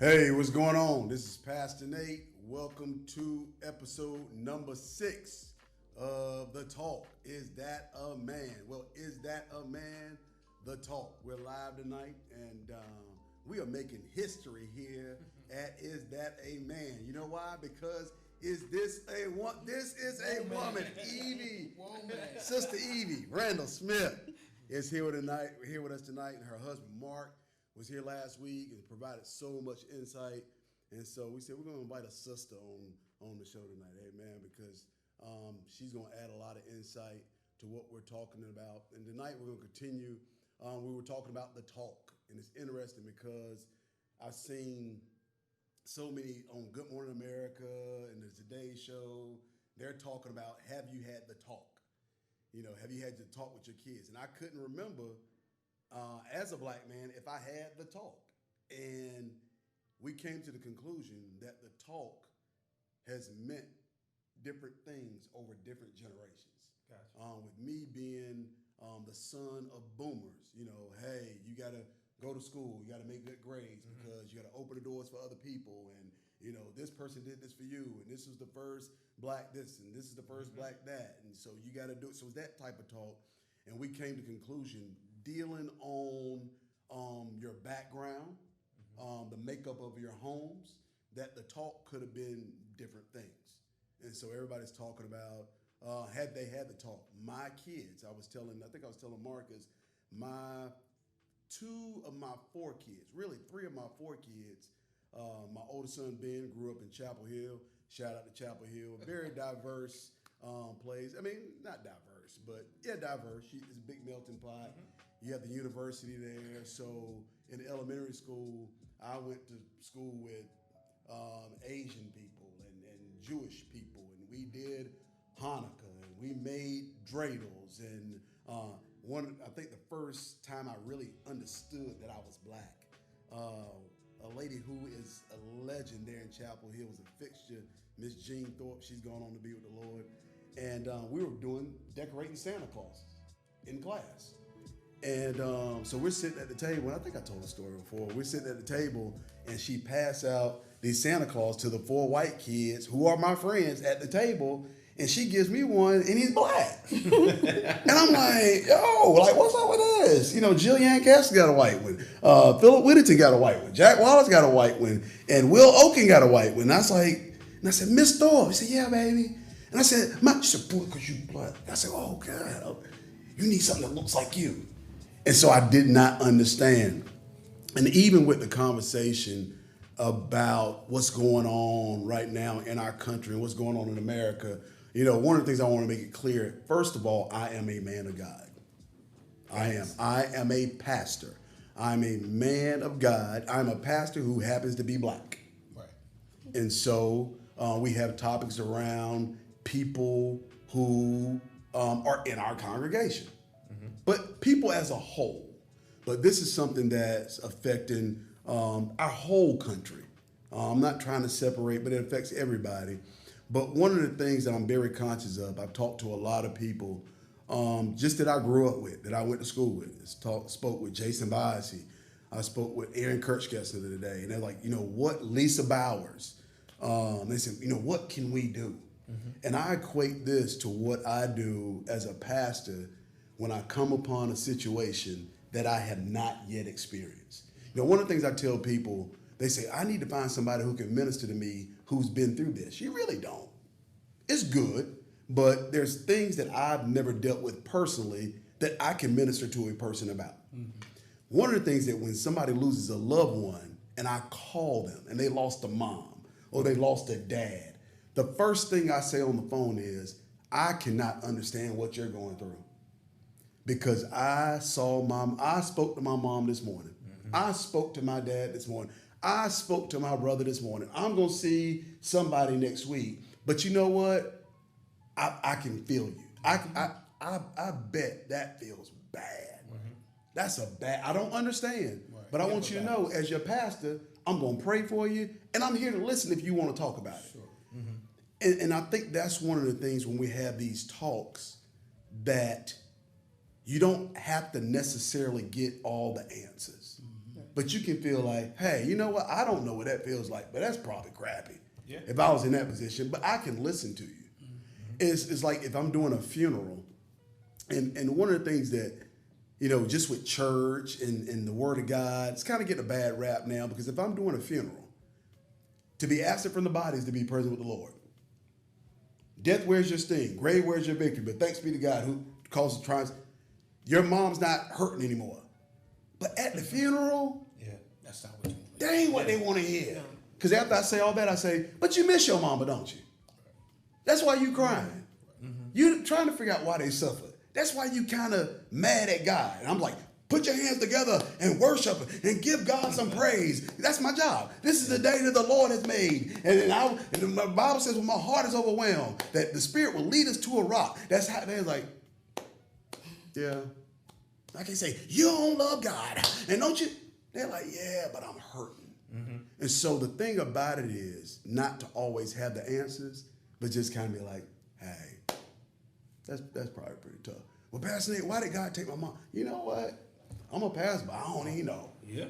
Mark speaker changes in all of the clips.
Speaker 1: Hey, what's going on? This is Pastor Nate. Welcome to episode number 6 of The Talk. Is that a man? Well, is that a man? The Talk. We're live tonight, and we are making history here at Is That a Man? You know why? Because is this a one? This is a woman. Evie, Sister Evie Randall Smith is here with us tonight, and her husband Mark was here last week and provided so much insight. And so we said we're going to invite a sister on the show tonight, amen, because she's going to add a lot of insight to what we're talking about. And tonight we're going to continue. We were talking about the talk, and it's interesting because I've seen so many on Good Morning America and the Today Show. They're talking about, have you had the talk? You know, have you had the talk with your kids? And I couldn't remember as a black man, if I had the talk. And we came to the conclusion that the talk has meant different things over different generations. Gotcha. With me being the son of boomers, you know, hey, you got to go to school, you got to make good grades because you got to open the doors for other people. And, you know, this person did this for you, and this was the first black this, and this is the first black that. And so you got to do it. So it's that type of talk. And we came to the conclusion dealing on your background, the makeup of your homes, that the talk could have been different things. And so everybody's talking about, had they had the talk. My kids, I think I was telling Marcus, two of my 4 kids, really 3 of my 4 kids, my oldest son, Ben, grew up in Chapel Hill. Shout out to Chapel Hill. Very diverse place. I mean, not diverse, but yeah, diverse. It's a big melting pot. You have the university there. So in elementary school, I went to school with Asian people and Jewish people, and we did Hanukkah, and we made dreidels. And I think the first time I really understood that I was black, a lady who is a legend there in Chapel Hill was a fixture, Miss Jean Thorpe. She's gone on to be with the Lord. And we were decorating Santa Claus in class. And so we're sitting at the table, and I think I told the story before. We're sitting at the table, and she passed out these Santa Claus to the 4 white kids who are my friends at the table, and she gives me one, and he's black. And I'm like, yo, like, what's up with this? You know, Jillian Castle got a white one. Philip Whittington got a white one. Jack Wallace got a white one. And Will Oaken got a white one. And I said, Miss Thorpe. He said, yeah, baby. And I said, she said, boy, because you black. I said, oh, God, you need something that looks like you. And so I did not understand. And even with the conversation about what's going on right now in our country and what's going on in America, you know, one of the things I want to make it clear, first of all, I am a man of God. I am a pastor. I'm a man of God. I'm a pastor who happens to be black. Right. And so we have topics around people who are in our congregation. But people as a whole. But this is something that's affecting our whole country. I'm not trying to separate, but it affects everybody. But one of the things that I'm very conscious of, I've talked to a lot of people just that I grew up with, that I went to school with. Spoke with Jason Biasi. I spoke with Aaron Kirchkessler today. And they're like, you know, what Lisa Bowers? They said, you know, what can we do? And I equate this to what I do as a pastor when I come upon a situation that I have not yet experienced. You know, one of the things I tell people, they say, I need to find somebody who can minister to me who's been through this. You really don't. It's good, but there's things that I've never dealt with personally that I can minister to a person about. One of the things that when somebody loses a loved one and I call them and they lost a mom or they lost a dad, the first thing I say on the phone is, I cannot understand what you're going through. Because I spoke to my mom this morning. I spoke to my dad this morning. I spoke to my brother this morning. I'm going to see somebody next week. But you know what? I can feel you. I bet that feels bad. That's I don't understand. Right. But I want you to know, as your pastor, I'm going to pray for you, and I'm here to listen if you want to talk about it. Sure. And I think that's one of the things when we have these talks that you don't have to necessarily get all the answers. but you can feel like, hey, you know what? I don't know what that feels like, but that's probably crappy.
Speaker 2: Yeah.
Speaker 1: If I was in that position, but I can listen to you. It's like if I'm doing a funeral, and one of the things that, just with church and the Word of God, it's kind of getting a bad rap now, because if I'm doing a funeral, to be absent from the body is to be present with the Lord. Death, where's your sting? Grave, where's your victory? But thanks be to God who causes triumphs. Your mom's not hurting anymore. But at the funeral,
Speaker 3: That's not what you want.
Speaker 1: that ain't what they want to hear. Because after I say all that, I say, but you miss your mama, don't you? That's why you crying. You trying to figure out why they suffer. That's why you kind of mad at God. And I'm like, put your hands together and worship and give God some praise. That's my job. This is the day that the Lord has made. And the Bible says when my heart is overwhelmed, that the Spirit will lead us to a rock. That's how they're like, yeah. I can say, you don't love God. And don't you? They're like, yeah, but I'm hurting. And so the thing about it is not to always have the answers, but just kind of be like, hey, that's probably pretty tough. Well, Pastor Nate, why did God take my mom? You know what? I'm a pastor, but I don't even know.
Speaker 3: Yeah.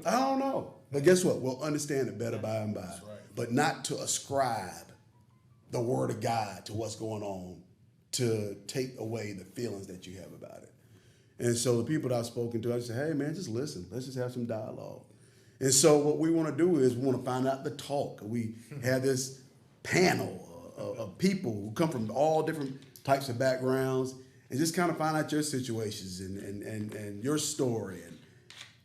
Speaker 1: I don't know. But guess what? We'll understand it better by and by.
Speaker 3: That's right.
Speaker 1: But not to ascribe the Word of God to what's going on, to take away the feelings that you have about it. And so the people that I've spoken to, I say, hey, man, just listen. Let's just have some dialogue. And so what we want to do is we want to find out the talk. We have this panel of people who come from all different types of backgrounds and just kind of find out your situations and your story and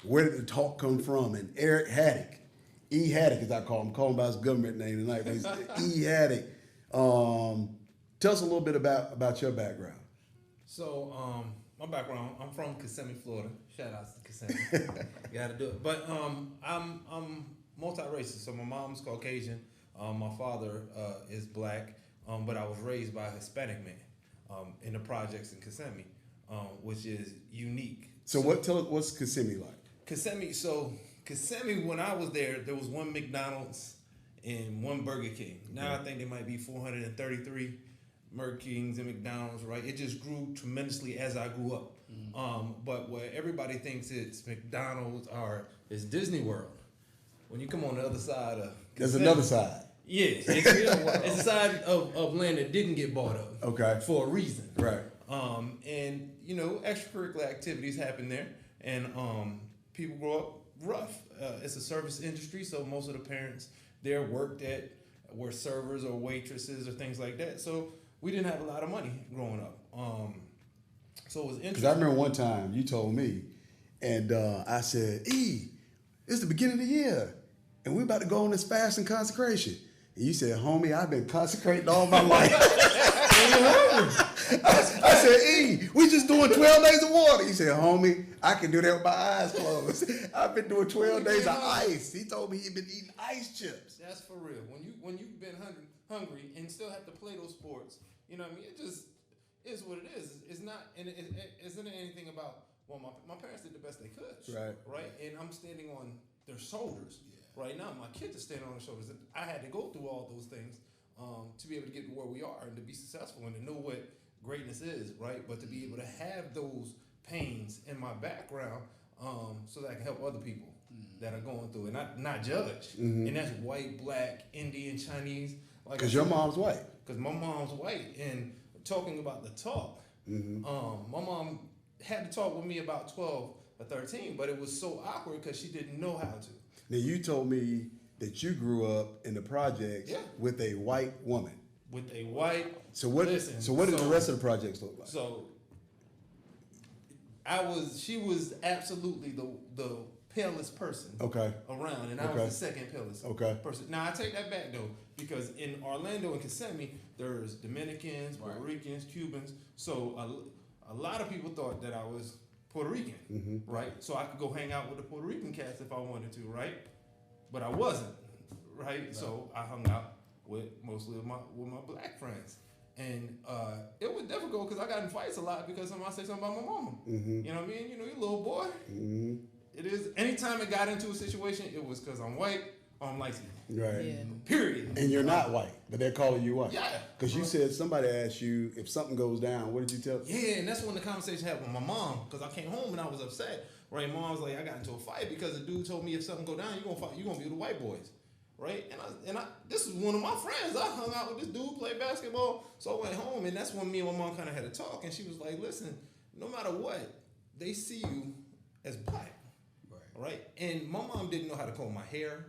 Speaker 1: where did the talk come from. And Eric Haddock, E. Haddock as I call him, I'm calling him by his government name tonight, but he's E. Haddock. Tell us a little bit about your background.
Speaker 2: So, my background, I'm from Kissimmee, Florida. Shout out to Kissimmee. Gotta do it. But I'm multiracial. So my mom's Caucasian. My father is black. But I was raised by a Hispanic man in the projects in Kissimmee, which is unique.
Speaker 1: Tell us, what's Kissimmee like?
Speaker 2: Kissimmee, when I was there was one McDonald's and one Burger King. Now I think there might be 433 Burger Kings and McDonald's, right? It just grew tremendously as I grew up. But where everybody thinks it's McDonald's or it's Disney World, when you come on the other side of
Speaker 1: There's another side.
Speaker 2: Yeah, it's a side of land that didn't get bought up.
Speaker 1: Okay.
Speaker 2: For a reason.
Speaker 1: Right.
Speaker 2: And extracurricular activities happen there, and people grow up rough. It's a service industry, so most of the parents there were servers or waitresses or things like that. So we didn't have a lot of money growing up. So it was interesting.
Speaker 1: Because I remember one time you told me, and I said, it's the beginning of the year, and we're about to go on this fast and consecration. And you said, homie, I've been consecrating all my life. I said, we just doing 12 days of water. He said, homie, I can do that with my eyes closed. I've been doing 12 days of ice. He told me he'd been eating ice chips.
Speaker 2: That's for real. When you've been hungry and still have to play those sports, you know what I mean? It just is what it is. It's not, and it isn't anything about, well, my parents did the best they could. Right? And I'm standing on their shoulders. Right now, my kids are standing on their shoulders. I had to go through all those things to be able to get to where we are and to be successful and to know what greatness is, right? But to be able to have those pains in my background so that I can help other people that are going through and not judge. And that's white, black, Indian, Chinese.
Speaker 1: Because your mom's white.
Speaker 2: Because my mom's white. And talking about the talk, my mom had to talk with me about 12 or 13, but it was so awkward because she didn't know how to.
Speaker 1: Now, you told me that you grew up in the projects with a white woman.
Speaker 2: With a white.
Speaker 1: So what did the rest of the projects look like?
Speaker 2: So she was absolutely the palest person around, and I was the second palest person. Now I take that back though, because in Orlando and Kissimmee, there's Dominicans, Puerto Ricans, Cubans. So a lot of people thought that I was Puerto Rican, right? So I could go hang out with the Puerto Rican cats if I wanted to, right? But I wasn't, right? So I hung out with mostly with my black friends, and it was difficult because I got in fights a lot because somebody say something about my mama. You know what I mean? You know, you little boy. It is. Anytime it got into a situation, it was because I'm white or I'm light skinned.
Speaker 1: Right.
Speaker 4: Yeah.
Speaker 2: Period.
Speaker 1: And you're not white, but they're calling you white.
Speaker 2: Yeah.
Speaker 1: Because you said somebody asked you if something goes down. What did you tell?
Speaker 2: Yeah, and that's when the conversation happened with my mom because I came home and I was upset right? Mom was like, I got into a fight because the dude told me if something go down, you gonna be with the white boys, right? And I this is one of my friends. I hung out with this dude, played basketball. So I went home, and that's when me and my mom kind of had a talk, and she was like, listen, no matter what, they see you as black, right? And my mom didn't know how to comb my hair,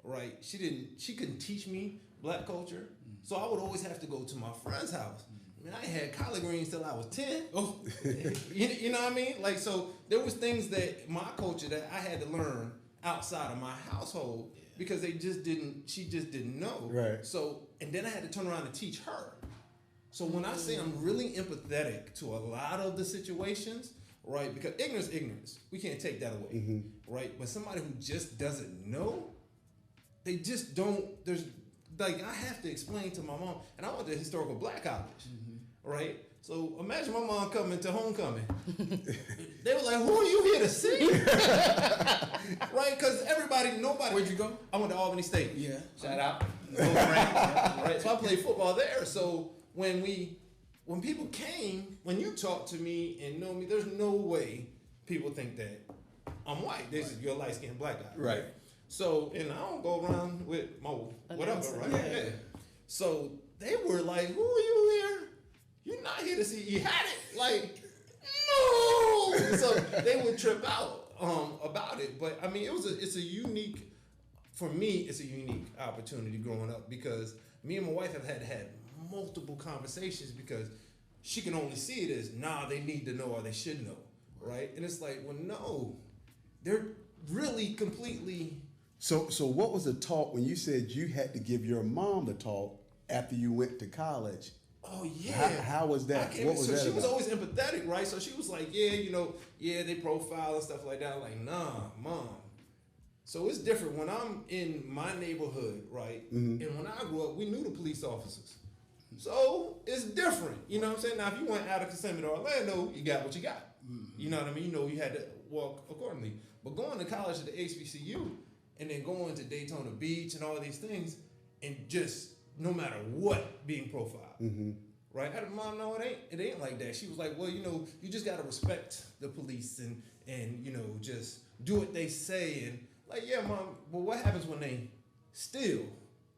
Speaker 2: right? She couldn't teach me black culture, so I would always have to go to my friend's house. I mean, I had collard greens till I was 10. Oh, you know what I mean? Like, so there was things that my culture that I had to learn outside of my household because she just didn't know.
Speaker 1: Right.
Speaker 2: So, and then I had to turn around and teach her. So when I say I'm really empathetic to a lot of the situations, right? Because ignorance. We can't take that away, right? But somebody who just doesn't know, they just don't, like, I have to explain to my mom, and I went to historical black college, right? So imagine my mom coming to homecoming. They were like, who are you here to see? Right? Because nobody.
Speaker 3: Where'd you go?
Speaker 2: I went to Albany State.
Speaker 3: Yeah.
Speaker 2: Shout out. Right? So I played football there. So when people came, when you talk to me and know me, there's no way people think that I'm white. You're a light-skinned black guy.
Speaker 1: Right.
Speaker 2: So, and I don't go around with my whatever, right? Yeah. So they were like, who are you here? You're not here to see. You had it. Like, no. So they would trip out about it. But I mean, it's a unique opportunity growing up because me and my wife have had multiple conversations because she can only see it as, they need to know or they should know, right? And it's like, well, no, they're really completely.
Speaker 1: So what was the talk when you said you had to give your mom the talk after you went to college?
Speaker 2: Oh yeah.
Speaker 1: How was that? What was that?
Speaker 2: She was always empathetic, right? So she was like, they profile and stuff like that. I'm like, nah, mom. So it's different when I'm in my neighborhood, right? And when I grew up, we knew the police officers. So it's different. You know what I'm saying? Now, if you went out of Kissimmee to Orlando, you got what you got. You know what I mean? You had to walk accordingly. But going to college at the HBCU and then going to Daytona Beach and all these things and just no matter what being profiled. Right? I had mom, no, it ain't like that. She was like, well, you just gotta respect the police and just do what they say. And like, yeah, mom, but what happens when they still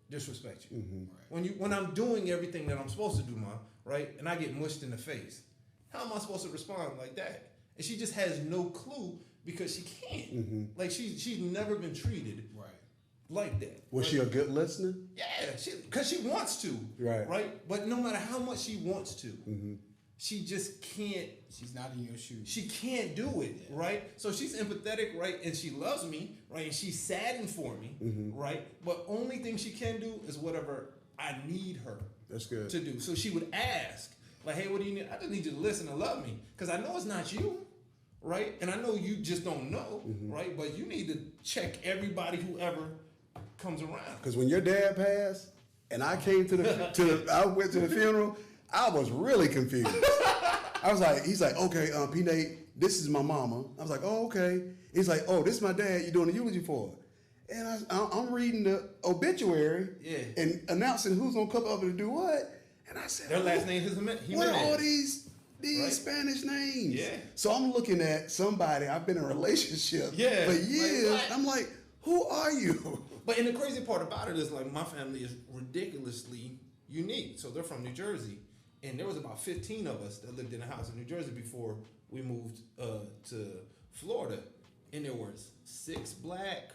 Speaker 2: disrespect you? When I'm doing everything that I'm supposed to do, mom, right? And I get mushed in the face. How am I supposed to respond like that? And she just has no clue because she can't. Like she's never been treated like that.
Speaker 1: Was she a good listener?
Speaker 2: Yeah, because she wants to. Right. But no matter how much she wants to, she just can't.
Speaker 3: She's not in your shoes.
Speaker 2: She can't do it, right? So she's empathetic, right? And she loves me, right? And she's saddened for me, right? But only thing she can do is whatever I need her
Speaker 1: That's good.
Speaker 2: to do. So she would ask, like, hey, what do you need? I just need you to listen and love me. Because I know it's not you, right? And I know you just don't know, right? But you need to check everybody who ever comes around.
Speaker 1: Because when your dad passed and I came I went to the funeral, I was really confused. I was like, he's like, okay, P. Nate, this is my mama. I was like, oh, okay. He's like, oh, this is my dad. You doing a eulogy for? And I'm reading the obituary and announcing who's gonna come up and do what. And I said,
Speaker 2: their last name is
Speaker 1: what are all these Spanish names?
Speaker 2: Yeah.
Speaker 1: So I'm looking at somebody I've been in a relationship for years.
Speaker 2: Like,
Speaker 1: I'm like, who are you?
Speaker 2: But and the crazy part about it is like my family is ridiculously unique. So they're from New Jersey, and there was about 15 of us that lived in a house in New Jersey before we moved to Florida, and there was 6 black,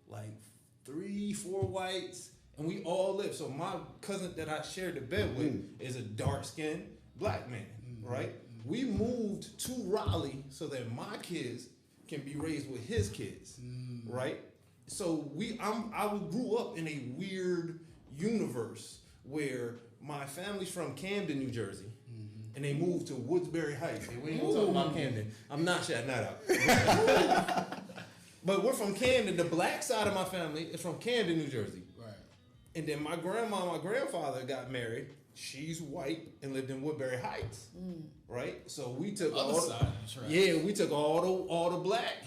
Speaker 2: like 3, 4 whites, and we all lived. So my cousin that I shared the bed with is a dark-skinned black man, right? We moved to Raleigh so that my kids can be raised with his kids, right? So I grew up in a weird universe where my family's from Camden, New Jersey, and they moved to Woodsbury Heights. We ain't gonna talk about Camden. I'm not shouting that out. But we're from Camden. The black side of my family is from Camden, New Jersey. Right. And then my grandfather got married. She's white and lived in Woodbury Heights. Right. So we took we took all the black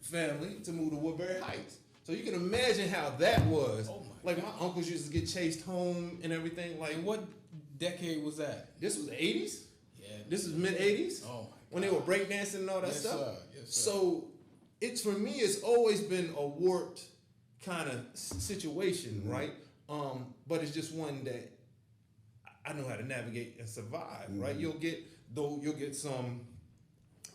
Speaker 2: family to move to Woodbury Heights. So you can imagine how that was. Oh like my uncles used to get chased home and everything. Like
Speaker 3: what decade was that?
Speaker 2: This was the 80s.
Speaker 3: Yeah.
Speaker 2: This is mid 80s.
Speaker 3: Oh
Speaker 2: when they were breakdancing and all that
Speaker 3: Yes,
Speaker 2: stuff.
Speaker 3: sir. Yes, sir.
Speaker 2: So it's for me, it's always been a warped kind of situation, right? But it's just one that I know how to navigate and survive, right? You'll get some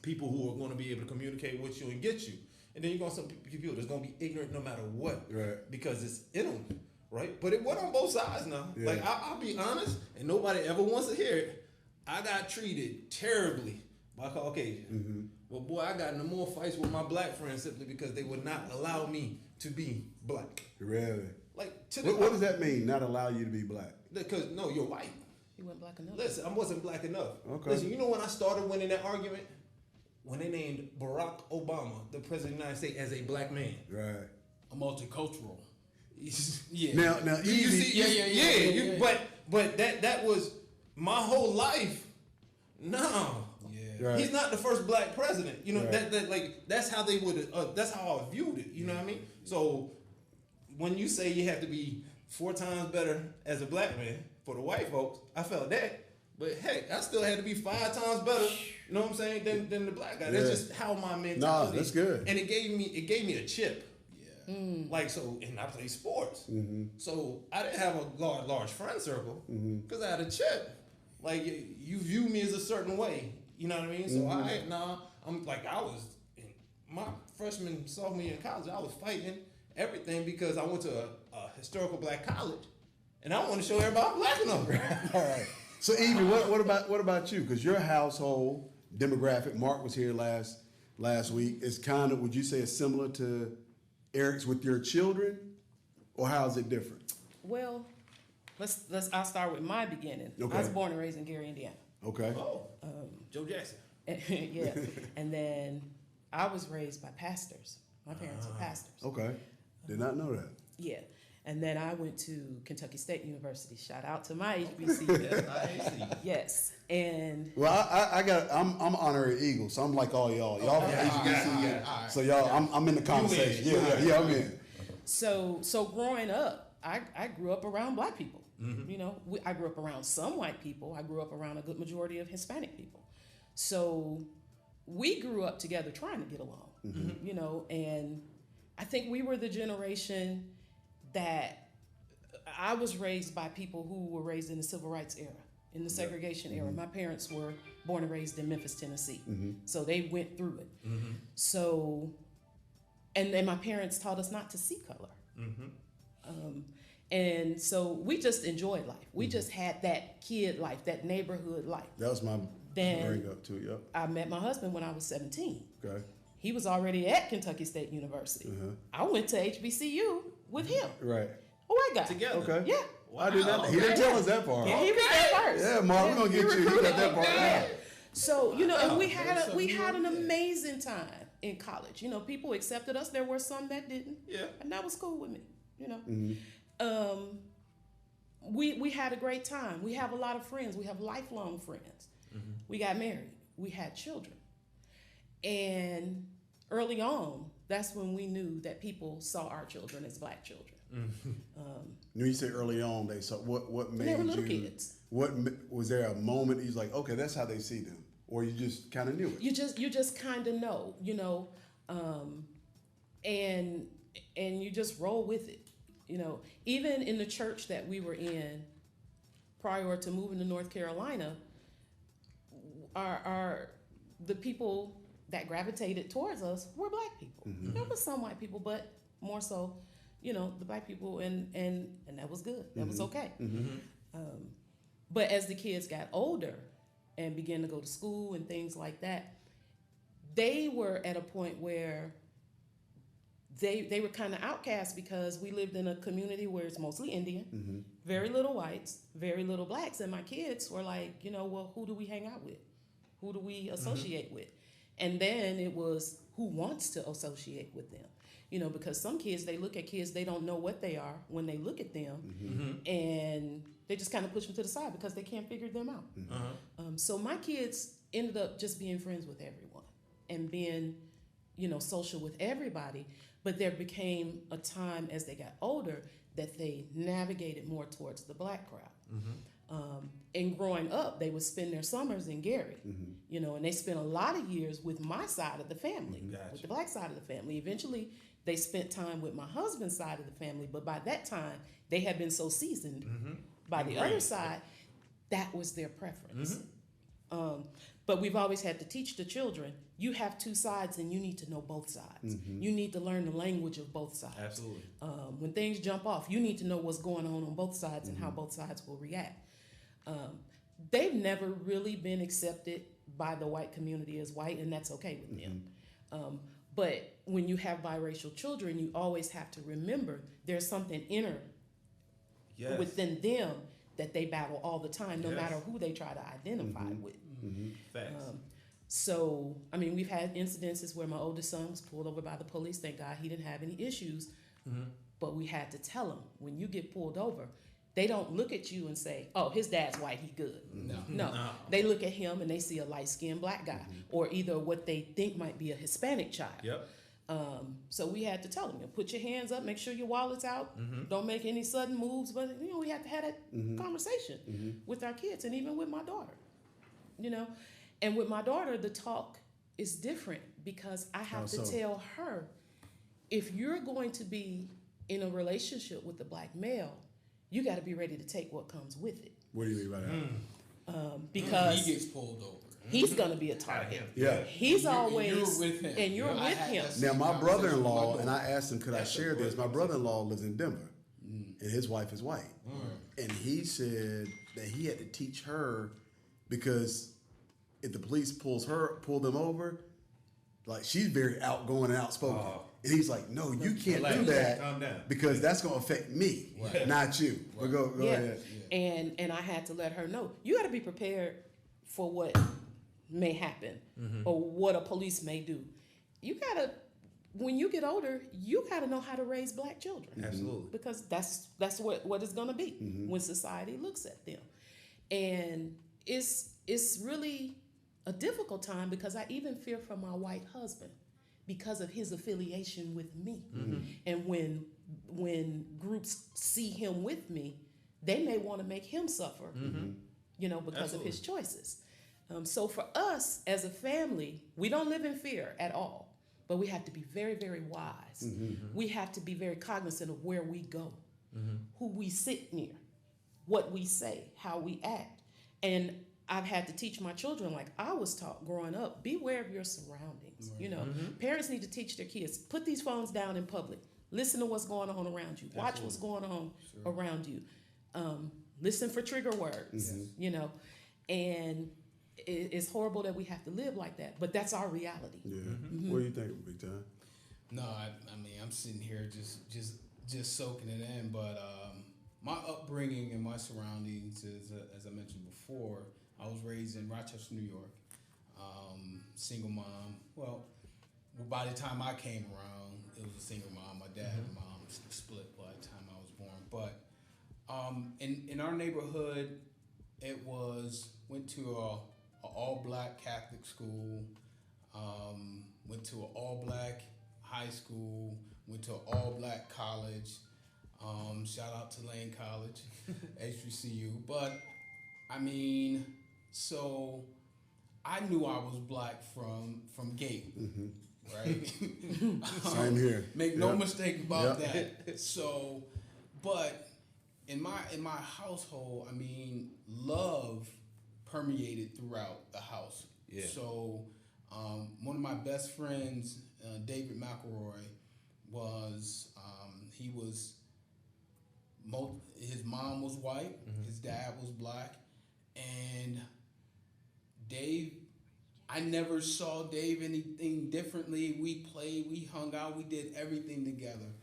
Speaker 2: people who are going to be able to communicate with you and get you, and then you're going to some people that's going to be ignorant no matter what,
Speaker 1: Right.
Speaker 2: because it's in them, right? But it went on both sides now.
Speaker 1: Yeah.
Speaker 2: Like I'll be honest, and nobody ever wants to hear it. I got treated terribly by Caucasian. Well, boy, I got into more fights with my black friends simply because they would not allow me to be black.
Speaker 1: Really?
Speaker 2: Like,
Speaker 1: What does that mean? Not allow you to be black?
Speaker 2: Because no, you're white.
Speaker 4: You weren't black enough.
Speaker 2: Listen, I wasn't black enough.
Speaker 1: Okay.
Speaker 2: Listen, you know when I started winning that argument? When they named Barack Obama the president of the United States as a black man.
Speaker 1: Right.
Speaker 3: A multicultural.
Speaker 2: Yeah.
Speaker 1: Now,
Speaker 2: you
Speaker 1: easy.
Speaker 2: see, but that was my whole life. No.
Speaker 3: Yeah.
Speaker 1: Right.
Speaker 2: He's not the first black president. You know,
Speaker 1: Right.
Speaker 2: that like that's how they would that's how I viewed it. You know what I mean? So when you say you have to be 4 times better as a black man for the white folks, I felt that. But heck, I still had to be 5 times better, you know what I'm saying, than the black guy. That's just how my mentality.
Speaker 1: Nah, that's good.
Speaker 2: And it gave me a chip.
Speaker 3: Yeah.
Speaker 2: Like, so, and I played sports. So I didn't have a large friend circle because I had a chip. Like, you view me as a certain way. You know what I mean? So I'm like, I was in my freshman, sophomore year in college, I was fighting everything because I went to a historical black college and I want to show everybody I'm black enough.
Speaker 1: All right. So Evie, what about you? Because your household demographic, Mark was here last week, is kind of, would you say, it's similar to Eric's with your children, or how is it different?
Speaker 4: Well, I'll start with my beginning.
Speaker 1: Okay.
Speaker 4: I was born and raised in Gary, Indiana.
Speaker 1: Okay.
Speaker 2: Oh, Joe Jackson.
Speaker 4: Yeah. And then I was raised by pastors. My parents are pastors.
Speaker 1: Okay. Did not know that.
Speaker 4: Yeah. And then I went to Kentucky State University. Shout out to my HBCU. Yes. And
Speaker 1: Well, I'm honorary Eagle, so I'm like all y'all. Y'all from HBCU.
Speaker 3: all right.
Speaker 1: So y'all, I'm in the conversation. Yeah, I'm in.
Speaker 4: so growing up, I grew up around black people. You know, I grew up around some white people. I grew up around a good majority of Hispanic people. So we grew up together trying to get along, you know, and I think we were the generation that I was raised by people who were raised in the civil rights era, in the segregation era. My parents were born and raised in Memphis, Tennessee. So they went through it. So, and then my parents taught us not to see color. And so we just enjoyed life. We just had that kid life, that neighborhood life.
Speaker 1: That was my
Speaker 4: Then
Speaker 1: bring up too. Yep.
Speaker 4: I met my husband when I was 17.
Speaker 1: Okay.
Speaker 4: He was already at Kentucky State University. I went to HBCU with him.
Speaker 1: Right.
Speaker 4: Oh, I got
Speaker 2: Together.
Speaker 1: Okay.
Speaker 4: Yeah.
Speaker 1: I did not. He didn't tell us that part.
Speaker 4: Yeah, he was there first.
Speaker 1: Yeah, Mark, we're gonna get you. You got that part.
Speaker 4: Yeah. So, you know, and we
Speaker 3: that's
Speaker 4: had an
Speaker 3: something.
Speaker 4: amazing time in college. You know, people accepted us. There were some that didn't.
Speaker 2: Yeah.
Speaker 4: And that was cool with me, you know. We had a great time. We have a lot of friends. We have lifelong friends. We got married. We had children. And early on, that's when we knew that people saw our children as black children.
Speaker 1: When you say early on, they saw what made
Speaker 4: They were little
Speaker 1: you?
Speaker 4: kids.
Speaker 1: Was there a moment he's like, okay, that's how they see them, or you just kind of knew it?
Speaker 4: You just kind of know, you know, and you just roll with it, you know. Even in the church that we were in prior to moving to North Carolina, the people that gravitated towards us were black people. There was some white people, but more so, you know, the black people, and that was good. That was okay. But as the kids got older and began to go to school and things like that, they were at a point where they were kind of outcast because we lived in a community where it's mostly Indian, very little whites, very little blacks. And my kids were like, you know, well, who do we hang out with? Who do we associate with? And then it was who wants to associate with them. You know, because some kids, they look at kids, they don't know what they are when they look at them. And they just kind of push them to the side because they can't figure them out. So my kids ended up just being friends with everyone and being, you know, social with everybody. But there became a time as they got older that they navigated more towards the black crowd. And growing up, they would spend their summers in Gary, you know, and they spent a lot of years with my side of the family, with the black side of the family. Eventually, they spent time with my husband's side of the family, but by that time, they had been so seasoned by the other side, that was their preference. But we've always had to teach the children, you have two sides and you need to know both sides. You need to learn the language of both sides.
Speaker 2: Absolutely.
Speaker 4: When things jump off, you need to know what's going on both sides and how both sides will react. They've never really been accepted by the white community as white, and that's okay with them. But when you have biracial children, you always have to remember there's something inner within them that they battle all the time, no matter who they try to identify with.
Speaker 2: Facts.
Speaker 4: So, I mean, we've had incidences where my oldest son was pulled over by the police. Thank God he didn't have any issues. But we had to tell him, when you get pulled over, they don't look at you and say, oh, his dad's white, he good. No. They look at him and they see a light-skinned black guy, or either what they think might be a Hispanic child. So we had to tell them, put your hands up, make sure your wallet's out, don't make any sudden moves. But, you know, we had to have that conversation with our kids, and even with my daughter, you know. And with my daughter, the talk is different because I have to tell her, if you're going to be in a relationship with a black male, you got to be ready to take what comes with it.
Speaker 1: What do you mean by that?
Speaker 3: Because he gets pulled over.
Speaker 4: He's going to be a target. He's
Speaker 3: you're
Speaker 4: always,
Speaker 3: with him.
Speaker 4: and you're with him.
Speaker 1: Now, my brother-in-law, and I asked him, could I share this? My brother-in-law lives in Denver, and his wife is white. And he said that he had to teach her, because if the police pull them over, like, she's very outgoing and outspoken. And he's like, no, you can't do that because that's going to affect me, not you. But go ahead.
Speaker 4: And I had to let her know, you got to be prepared for what may happen or what a police may do. You got to, when you get older, you got to know how to raise black children.
Speaker 2: Absolutely. Because
Speaker 4: that's what it's going to be when society looks at them. And it's really a difficult time, because I even fear for my white husband because of his affiliation with me. And when groups see him with me, they may want to make him suffer, you know, because of his choices. So for us as a family, we don't live in fear at all, but we have to be very, very wise. We have to be very cognizant of where we go, who we sit near, what we say, how we act. And I've had to teach my children, like I was taught growing up, beware of your surroundings. You know, parents need to teach their kids, put these phones down in public, listen to what's going on around you, watch what's going on around you, listen for trigger words, you know, and it's horrible that we have to live like that, but that's our reality.
Speaker 1: What do you think, Big Time?
Speaker 3: No, I mean, I'm sitting here just soaking it in, but my upbringing and my surroundings is, as I mentioned before, I was raised in Rochester, New York, single mom. Well, by the time I came around, it was a single mom. My dad and mom split by the time I was born. But in our neighborhood, it went to a all-black Catholic school, went to an all-black high school, went to an all-black college. Shout out to Lane College, HBCU. But I mean, so I knew I was black from gate, right?
Speaker 1: Same here.
Speaker 3: Make no mistake about that. So, but in my household, I mean, love permeated throughout the house. So, one of my best friends, David McElroy, his mom was white, his dad was black, and Dave, I never saw Dave anything differently. We played, we hung out, we did everything together.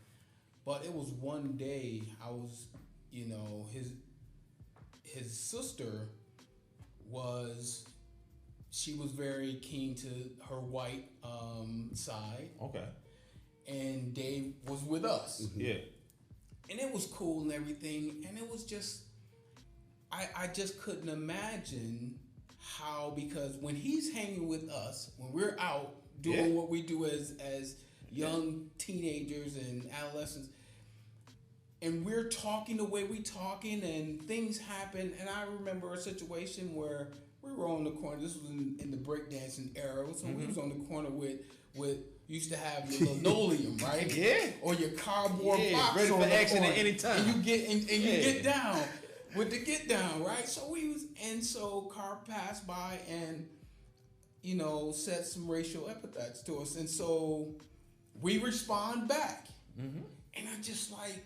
Speaker 3: But it was one day I was, you know, his sister she was very keen to her white side. Okay. And Dave was with us. Yeah. And it was cool and everything. And it was just, I just couldn't imagine how, because when he's hanging with us, when we're out doing what we do as young teenagers and adolescents, and we're talking the way we talking, and things happen. And I remember a situation where we were on the corner. This was in the breakdancing era. So we was on the corner with used to have your linoleum, right?
Speaker 2: Yeah.
Speaker 3: Or your cardboard box
Speaker 2: ready
Speaker 3: on
Speaker 2: for
Speaker 3: the
Speaker 2: action
Speaker 3: corner.
Speaker 2: at any time.
Speaker 3: And you get down with the get down, right? So car passed by and said some racial epithets to us, and so we respond back.
Speaker 2: Mm-hmm.
Speaker 3: And I just like,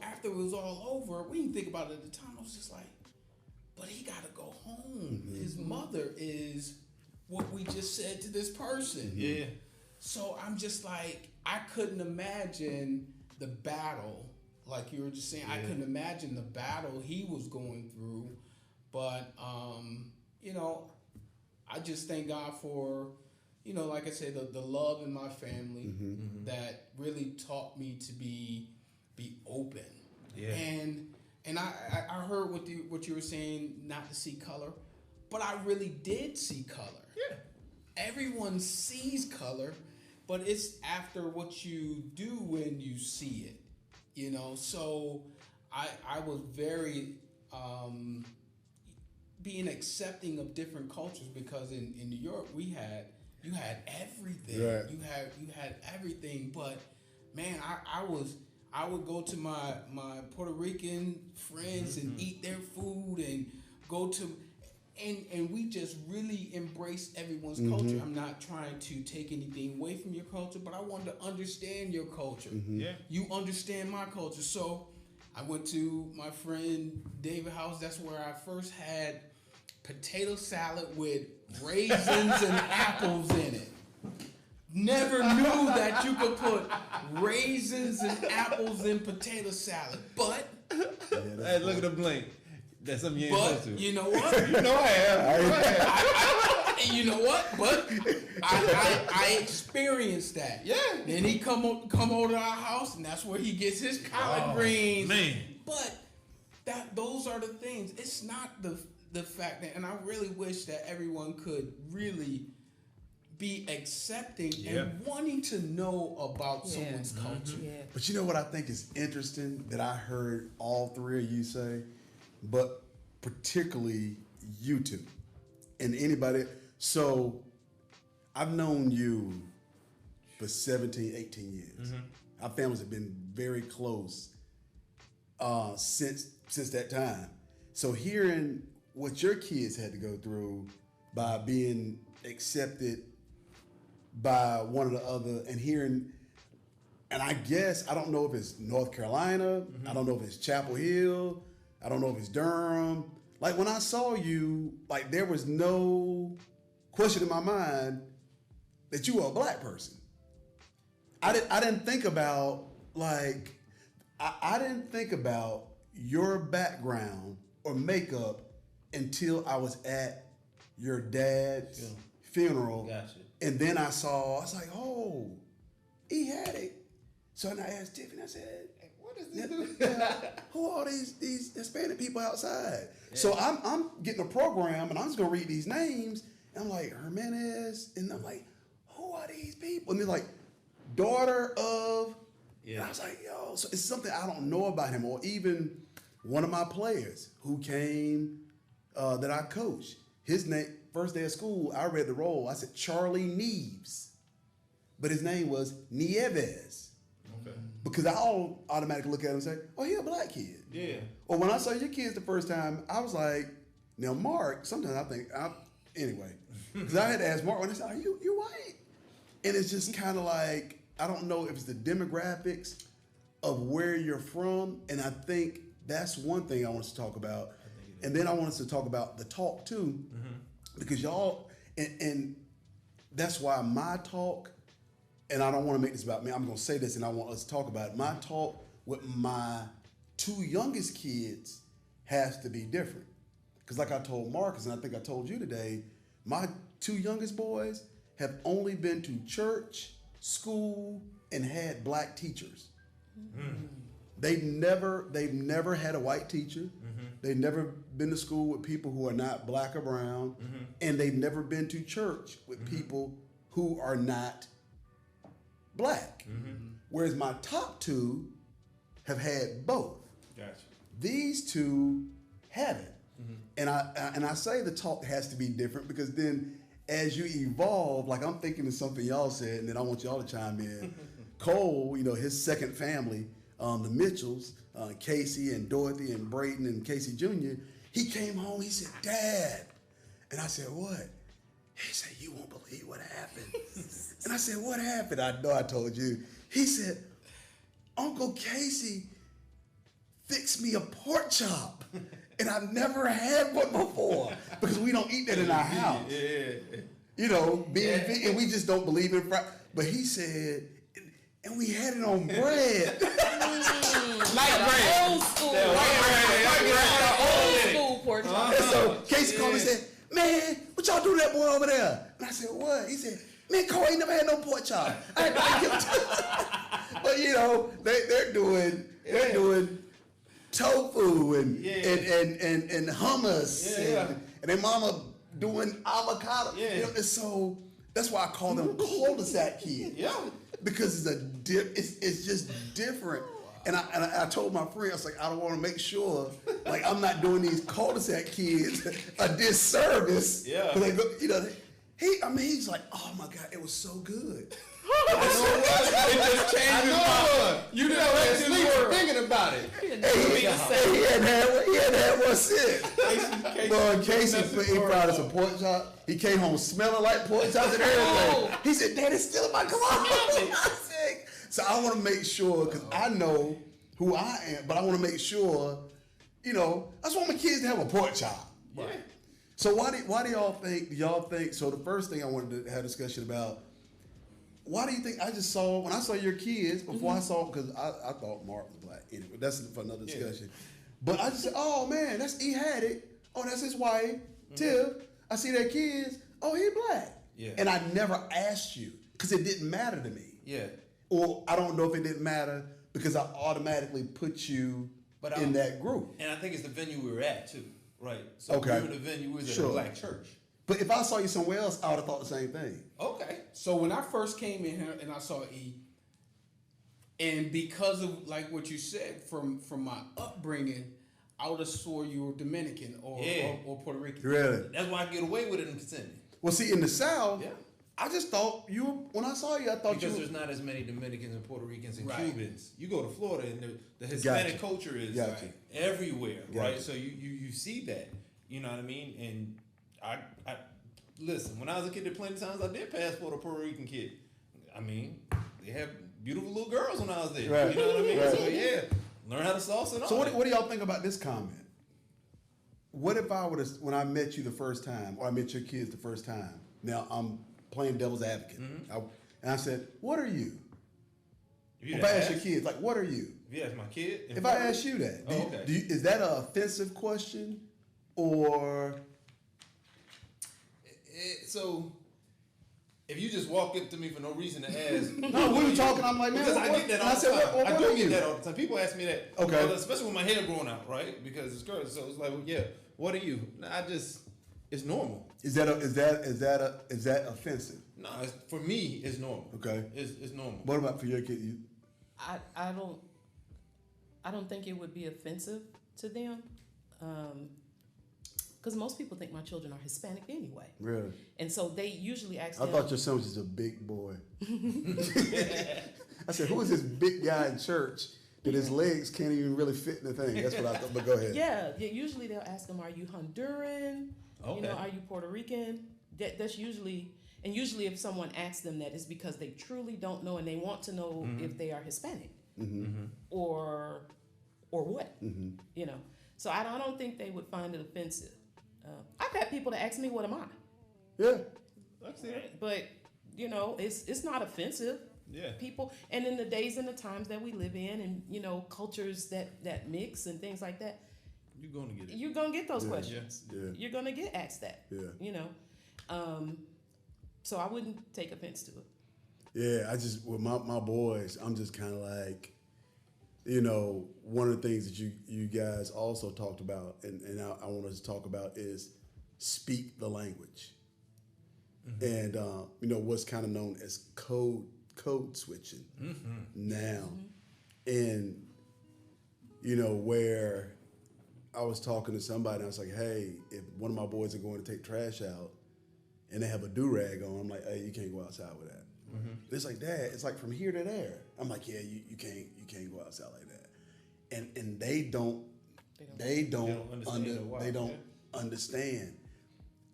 Speaker 3: after it was all over, we didn't think about it at the time. I was just like, but he got to go home.
Speaker 1: Mm-hmm.
Speaker 3: His mother is what we just said to this person.
Speaker 2: Yeah.
Speaker 3: So I'm just like, I couldn't imagine the battle. Like you were just saying, I couldn't imagine the battle he was going through. But, I just thank God for, like I said, the love in my family that really taught me to be open.
Speaker 2: Yeah.
Speaker 3: And I heard what you were saying, not to see color, but I really did see color.
Speaker 2: Yeah.
Speaker 3: Everyone sees color, but it's after what you do when you see it. So I was very being accepting of different cultures, because in New York you had everything.
Speaker 1: Right.
Speaker 3: You had everything, but man, I would go to my Puerto Rican friends and eat their food and go to and we just really embrace everyone's culture. I'm not trying to take anything away from your culture, but I wanted to understand your culture.
Speaker 2: Yeah.
Speaker 3: You understand my culture. So I went to my friend David house. That's where I first had potato salad with raisins and apples in it. Never knew that you could put raisins and apples in potato salad. But
Speaker 2: Hey, look at the blink. That's something you ain't supposed to.
Speaker 3: you know what?
Speaker 2: You know I have.
Speaker 3: You know what? But I experienced that.
Speaker 2: Yeah.
Speaker 3: Then he come over to our house, and that's where he gets his collard greens.
Speaker 2: Man.
Speaker 3: But those are the things. It's not the fact that, and I really wish that everyone could really be accepting and wanting to know about someone's culture.
Speaker 4: Yeah.
Speaker 1: But you know what I think is interesting that I heard all three of you say, but particularly you two and anybody. So I've known you for 17, 18 years. Our families have been very close since that time. So hearing what your kids had to go through by being accepted by one or the other, and hearing, and I guess, I don't know if it's North Carolina, I don't know if it's Chapel Hill, I don't know if it's Durham. Like when I saw you, like there was no question in my mind that you were a black person. I didn't think about like, I didn't think about your background or makeup until I was at your dad's funeral.
Speaker 2: Gotcha.
Speaker 1: And then I was like, oh, he had it. So then I asked Tiffany, I said, hey, what is this? Who are these Hispanic people outside? Yeah. So I'm getting a program and I'm just gonna read these names. And I'm like, Jimenez. And I'm like, who are these people? And they're like, daughter of. Yeah. And I was like, yo, so it's something I don't know about him. Or even one of my players who came that I coached. His name, first day of school, I read the roll. I said Charlie Neves, but his name was Nieves.
Speaker 2: Okay.
Speaker 1: Because I automatically look at him and say, "Oh, he a black kid."
Speaker 2: Yeah.
Speaker 1: Or when I saw your kids the first time, I was like, "Now, Mark." Sometimes I think, anyway, because I had to ask Mark, and I said, "Are you white?" And it's just kind of like I don't know if it's the demographics of where you're from, and I think that's one thing I want us to talk about. And then I want us to talk about the talk too, because y'all, and that's why my talk, and I don't want to make this about me, I'm going to say this and I want us to talk about it. My talk with my two youngest kids has to be different. Because like I told Marcus, and I think I told you today, my two youngest boys have only been to church, school, and had black teachers. They've never had a white teacher. They've never been to school with people who are not black or brown, and they've never been to church with people who are not black. Whereas my top two have had both.
Speaker 2: Gotcha.
Speaker 1: These two haven't. And I say the talk has to be different because then as you evolve, like I'm thinking of something y'all said, and then I want y'all to chime in. Cole, you know, his second family, the Mitchells, Casey and Dorothy and Brayden and Casey Jr., he came home, he said, Dad. And I said, what? He said, you won't believe what happened. And I said, what happened? I know I told you. He said, Uncle Casey fixed me a pork chop. And I've never had one before because we don't eat that in our house.
Speaker 2: Yeah.
Speaker 1: You know, being vegan, we just don't believe in fried. But he said, and we had it on bread.
Speaker 4: Light bread. Old school. Old school pork chop.
Speaker 1: And so Casey called me and said, man, what y'all do to that boy over there? And I said, what? He said, man, Cole ain't never had no pork chop. I had to give it to him. But you know, they're doing tofu and hummus and their mama doing avocado. Yeah. You know, and so that's why I call them cul-de-sac kids.
Speaker 2: Yeah.
Speaker 1: Because it's just different. And I told my friend, I was like, I don't want to make sure, like, I'm not doing these cul-de-sac kids a disservice.
Speaker 2: Yeah.
Speaker 1: They go, you know, he's like, oh my God, it was so good.
Speaker 2: It just changes my. You didn't sleep thinking about it.
Speaker 1: He hadn't had one since. Lord, Casey, he brought us a pork chop. He came home smelling like pork chops and everything. He said, Dad, it's still in my closet. So I want to make sure, because I know who I am, but I want to make sure, you know, I just want my kids to have a pork chop.
Speaker 2: Right.
Speaker 1: So why do y'all think, so the first thing I wanted to have a discussion about, why do you think, when I saw your kids, before I saw, because I thought Mark was black. Anyway, that's for another discussion. But I just said, oh man, he had it. Oh, that's his wife, Tiff. I see their kids. Oh, he black.
Speaker 2: Yeah.
Speaker 1: And I never asked you, because it didn't matter to me.
Speaker 2: Yeah.
Speaker 1: Or I don't know if it didn't matter, because I automatically put you in that group.
Speaker 2: And I think it's the venue we were at too, right? So
Speaker 1: Okay.
Speaker 2: we were the venue, we was at a black church.
Speaker 1: But if I saw you somewhere else, I would have thought the same thing.
Speaker 2: Okay.
Speaker 3: So when I first came in here and I saw E, and because of like what you said from my upbringing, I would have swore you were Dominican or Puerto Rican.
Speaker 1: Really?
Speaker 2: That's why I get away with it in Kissimmee.
Speaker 1: Well, see, in the South,
Speaker 2: Yeah.
Speaker 1: I just thought you were, when I saw you, I thought
Speaker 2: Because
Speaker 1: you
Speaker 2: there's not as many Dominicans and Puerto Ricans and
Speaker 3: Right.
Speaker 2: Cubans. You go to Florida and the Hispanic culture is everywhere, right? So you see that, you know what I mean? And I listen, when I was a kid, there plenty of times I did pass for a Puerto Rican kid. I mean, they have beautiful little girls when I was there.
Speaker 1: Right.
Speaker 2: You know what I mean?
Speaker 1: Right.
Speaker 2: So yeah, learn how to sauce and all
Speaker 1: So
Speaker 2: that.
Speaker 1: what do y'all think about this comment? What if I would have, when I met you the first time, or I met your kids the first time, now I'm playing devil's advocate, and I said, what are you? If I ask your kids, like, what are you?
Speaker 2: If you ask my kid?
Speaker 1: If I ask you that, is that an offensive question, or?
Speaker 2: So, if you just walk up to me for no reason to ask,
Speaker 1: No, we were talking. I'm like, man,
Speaker 2: because I get that all the time. I do get that all the time. People ask me that, especially with my hair growing out, right? Because it's curly. So it's like, well, yeah, what are you? Nah, it's normal.
Speaker 1: Is that offensive?
Speaker 2: No, for me, it's normal.
Speaker 1: Okay,
Speaker 2: it's normal.
Speaker 1: What about for your kid?
Speaker 4: I don't think it would be offensive to them. Because most people think my children are Hispanic anyway.
Speaker 1: Really?
Speaker 4: And so they usually ask
Speaker 1: I thought your son was just a big boy. I said, who is this big guy in church that his legs can't even really fit in the thing? That's what I thought, but go ahead.
Speaker 4: Yeah, usually they'll ask them, are you Honduran?
Speaker 2: Okay.
Speaker 4: You know, are you Puerto Rican? That's usually, and usually if someone asks them that, it's because they truly don't know and they want to know if they are Hispanic or what, you know. So I don't think they would find it offensive. I've had people that ask me, what am I?
Speaker 1: Yeah.
Speaker 2: That's it.
Speaker 4: But, you know, it's not offensive.
Speaker 2: Yeah.
Speaker 4: People, and in the days and the times that we live in and, you know, cultures that mix and things like that,
Speaker 2: You're going to get it.
Speaker 4: you're going to get those questions.
Speaker 1: Yeah.
Speaker 4: You're going to get asked that, you know. So I wouldn't take offense to it.
Speaker 1: Yeah, I just, with my boys, I'm just kind of like, you know, one of the things that you guys also talked about, and I want us to talk about is speak the language. And, you know, what's kind of known as code switching now. And where I was talking to somebody, and I was like, hey, if one of my boys are going to take trash out and they have a do-rag on, I'm like, hey, you can't go outside with that. Mm-hmm. It's like, Dad, it's like from here to there. I'm like, yeah, you can't go outside like that. And they don't understand.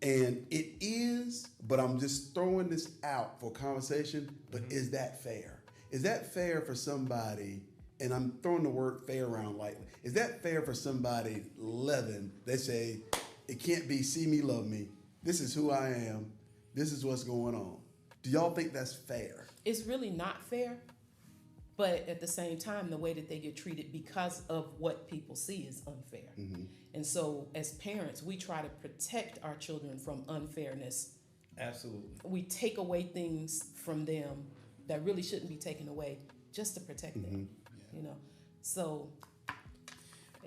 Speaker 1: And it is, but I'm just throwing this out for conversation, but is that fair? Is that fair for somebody, and I'm throwing the word fair around lightly, is that fair for somebody 11 that say, it can't be see me, love me, this is who I am, this is what's going on? Do y'all think that's fair?
Speaker 4: It's really not fair, but at the same time, the way that they get treated because of what people see is unfair. Mm-hmm. And so as parents, we try to protect our children from unfairness.
Speaker 2: Absolutely.
Speaker 4: We take away things from them that really shouldn't be taken away just to protect them, So.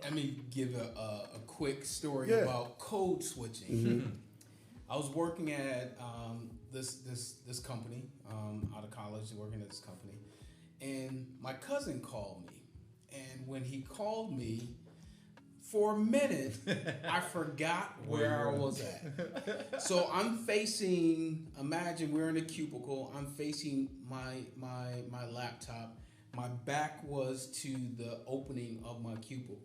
Speaker 3: Let me give a quick story about code switching. Mm-hmm. I was working at this company out of college, working at this company, and my cousin called me. And when he called me, for a minute, I forgot where I was at. So I'm facing, imagine we're in a cubicle, I'm facing my laptop. My back was to the opening of my cubicle.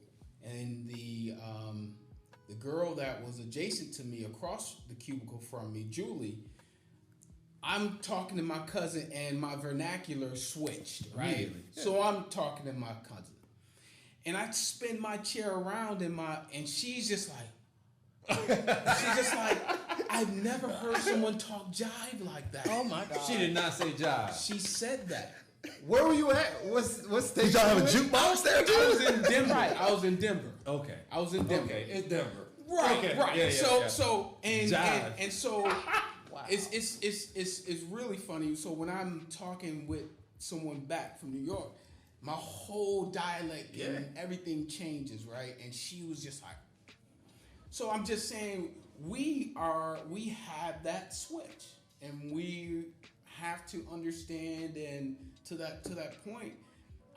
Speaker 3: And the girl that was adjacent to me across the cubicle from me, Julie, I'm talking to my cousin and my vernacular switched, right? Really? So I'm talking to my cousin. And I spin my chair around and she's just like, I've never heard someone talk jive like that.
Speaker 4: Oh my God.
Speaker 2: She did not say jive.
Speaker 3: She said that.
Speaker 2: Where were you at? What state?
Speaker 1: Did y'all have a jukebox there too?
Speaker 3: I was in Denver. I was in Denver.
Speaker 2: Okay.
Speaker 3: I was in Denver.
Speaker 2: Okay, it's Denver.
Speaker 3: Right,
Speaker 2: okay.
Speaker 3: right.
Speaker 2: Yeah,
Speaker 3: so
Speaker 4: Wow.
Speaker 3: it's really funny. So when I'm talking with someone back from New York, my whole dialect and everything changes, right? And she was just like, so I'm just saying we have that switch, and we have to understand, and to that point,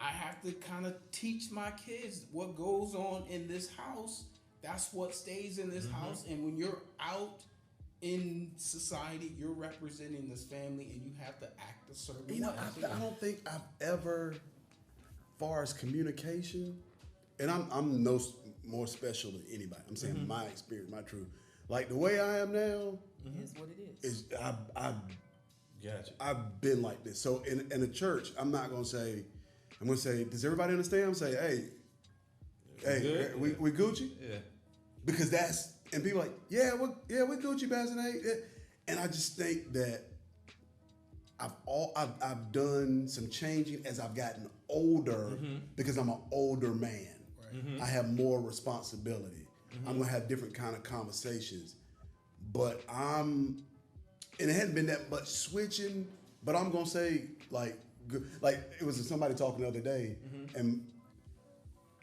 Speaker 3: I have to kind of teach my kids what goes on in this house. That's what stays in this house. And when you're out in society, you're representing this family, and you have to act a certain way.
Speaker 1: I don't think I've ever, far as communication, and I'm no more special than anybody. I'm saying my experience, my truth. Like the way I am now
Speaker 4: is what it is.
Speaker 1: I've been like this. So in a church, I'm going to say, does everybody understand? I'm going to say, hey, we Gucci?
Speaker 2: Yeah.
Speaker 1: Because and people are like, we're Gucci, Pastor Nate. And I just think that I've done some changing as I've gotten older because I'm an older man. Right. I have more responsibility. I'm going to have different kind of conversations. But and it hadn't been that much switching, but I'm going to say, like it was somebody talking the other day, and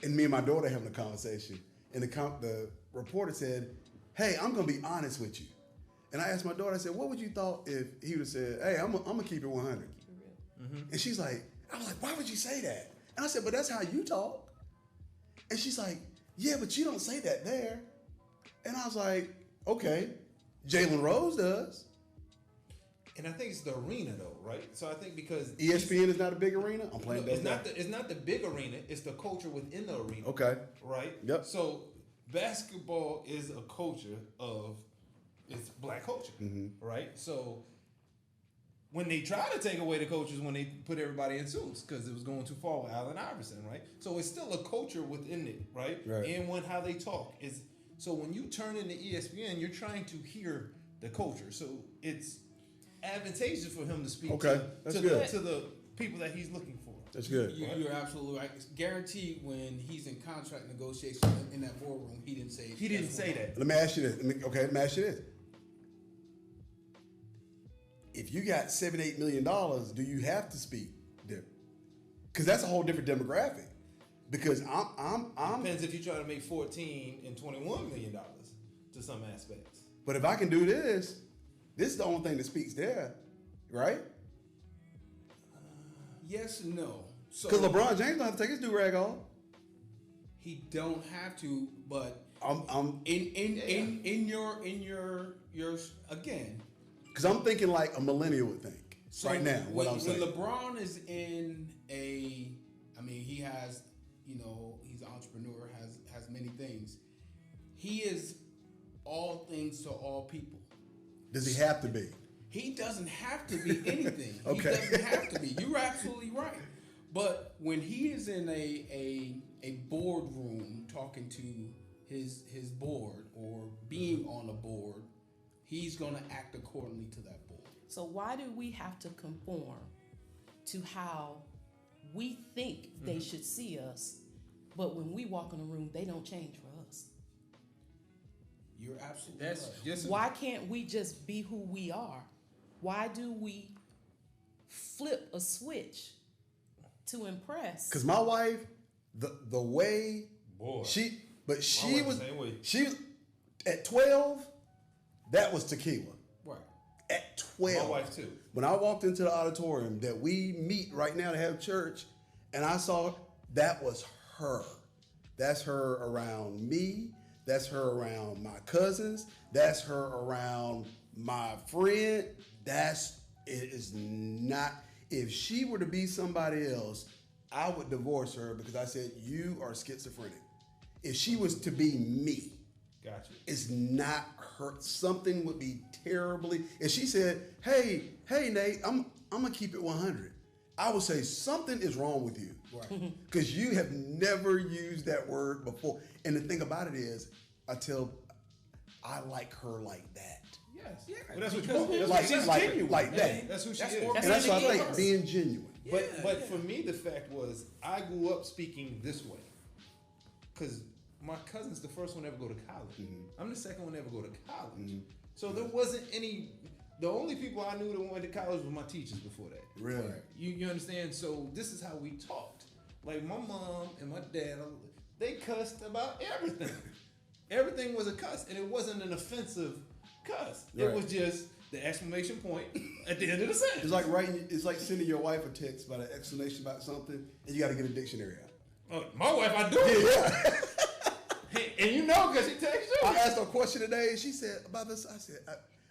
Speaker 1: me and my daughter having a conversation, and the reporter said, hey, I'm going to be honest with you. And I asked my daughter, I said, what would you thought if he would have said, hey, I'm going to keep it 100? Keep it real. And she's like, I was like, why would you say that? And I said, but that's how you talk. And she's like, yeah, but you don't say that there. And I was like, okay, Jalen Rose does.
Speaker 2: And I think it's the arena, though, right? So I think because
Speaker 1: ESPN is not a big arena. I'm playing.
Speaker 2: It's not the big arena. It's the culture within the arena.
Speaker 1: Okay.
Speaker 2: Right.
Speaker 1: Yep.
Speaker 2: So basketball is a culture it's black culture, right? So when they try to take away the cultures, when they put everybody in suits because it was going too far with Allen Iverson, right? So it's still a culture within it, right? And how they talk is. So when you turn into ESPN, you're trying to hear the culture. So it's advantageous for him to speak to the people that he's looking for.
Speaker 1: That's good.
Speaker 3: You're absolutely right. It's guaranteed when he's in contract negotiations in that boardroom, he didn't say it.
Speaker 2: He didn't say that.
Speaker 1: Let me ask you this. Let me ask you this. If you got $7-8 million, do you have to speak different? Because that's a whole different demographic. Because I'm
Speaker 2: depends if you try to make $14 and $21 million to some aspects.
Speaker 1: But if I can do this is the only thing that speaks there, right?
Speaker 3: Yes and no.
Speaker 1: Because LeBron James don't have to take his do-rag off.
Speaker 3: He don't have to, but
Speaker 1: I'm
Speaker 3: in your again.
Speaker 1: Because I'm thinking like a millennial would think right now. What I'm saying.
Speaker 3: When LeBron is in he has, he's an entrepreneur, has many things. He is all things to all people.
Speaker 1: Does he have to be?
Speaker 3: He doesn't have to be anything.
Speaker 1: Okay.
Speaker 3: He doesn't have to be. You're absolutely right. But when he is in a boardroom talking to his board or being on a board, he's going to act accordingly to that board.
Speaker 4: So why do we have to conform to how we think they should see us, but when we walk in a room, they don't change for us?
Speaker 3: You're absolutely right.
Speaker 4: Why can't we just be who we are? Why do we flip a switch to impress?
Speaker 1: Because my wife, the way
Speaker 2: Boy.
Speaker 1: she was
Speaker 2: same way.
Speaker 1: she was at 12, that was tequila.
Speaker 3: Right.
Speaker 1: At 12.
Speaker 2: My wife too.
Speaker 1: When I walked into the auditorium that we meet right now to have church, and I saw that was her. That's her around me. That's her around my cousins. That's her around my friend. It is not. If she were to be somebody else, I would divorce her because I said, you are schizophrenic. If she was to be me,
Speaker 2: Gotcha.
Speaker 1: it's not her. Something would be terribly. If she said, hey Nate, I'm gonna keep it 100, I would say something is wrong with you.
Speaker 3: Right.
Speaker 1: Because you have never used that word before. And the thing about it is, I like her like that.
Speaker 2: Yes.
Speaker 3: Yeah.
Speaker 2: Well, that's what
Speaker 3: Because
Speaker 2: you
Speaker 1: Like,
Speaker 3: she's
Speaker 1: like,
Speaker 3: genuine.
Speaker 1: like that.
Speaker 2: That's who she
Speaker 3: That's
Speaker 2: is.
Speaker 3: what-
Speaker 1: And that's why I
Speaker 4: what it
Speaker 1: think
Speaker 4: is.
Speaker 1: being genuine.
Speaker 2: But for me, the fact was I grew up speaking this way. Because my cousin's the first one to ever go to college. I'm the second one to ever go to college. So there wasn't any. The only people I knew that went to college were my teachers before that.
Speaker 1: Really?
Speaker 2: You understand? So this is how we talked. Like my mom and my dad, they cussed about everything. Everything was a cuss, and it wasn't an offensive cuss.
Speaker 1: Right.
Speaker 2: It was just the exclamation point at the end of the sentence.
Speaker 1: It's like writing. It's like sending your wife a text about an explanation about something, and you got to get a dictionary out.
Speaker 2: Oh, my wife, I do.
Speaker 1: Yeah.
Speaker 2: And you know, because she texts you.
Speaker 1: I asked her a question today, and she said about this. I said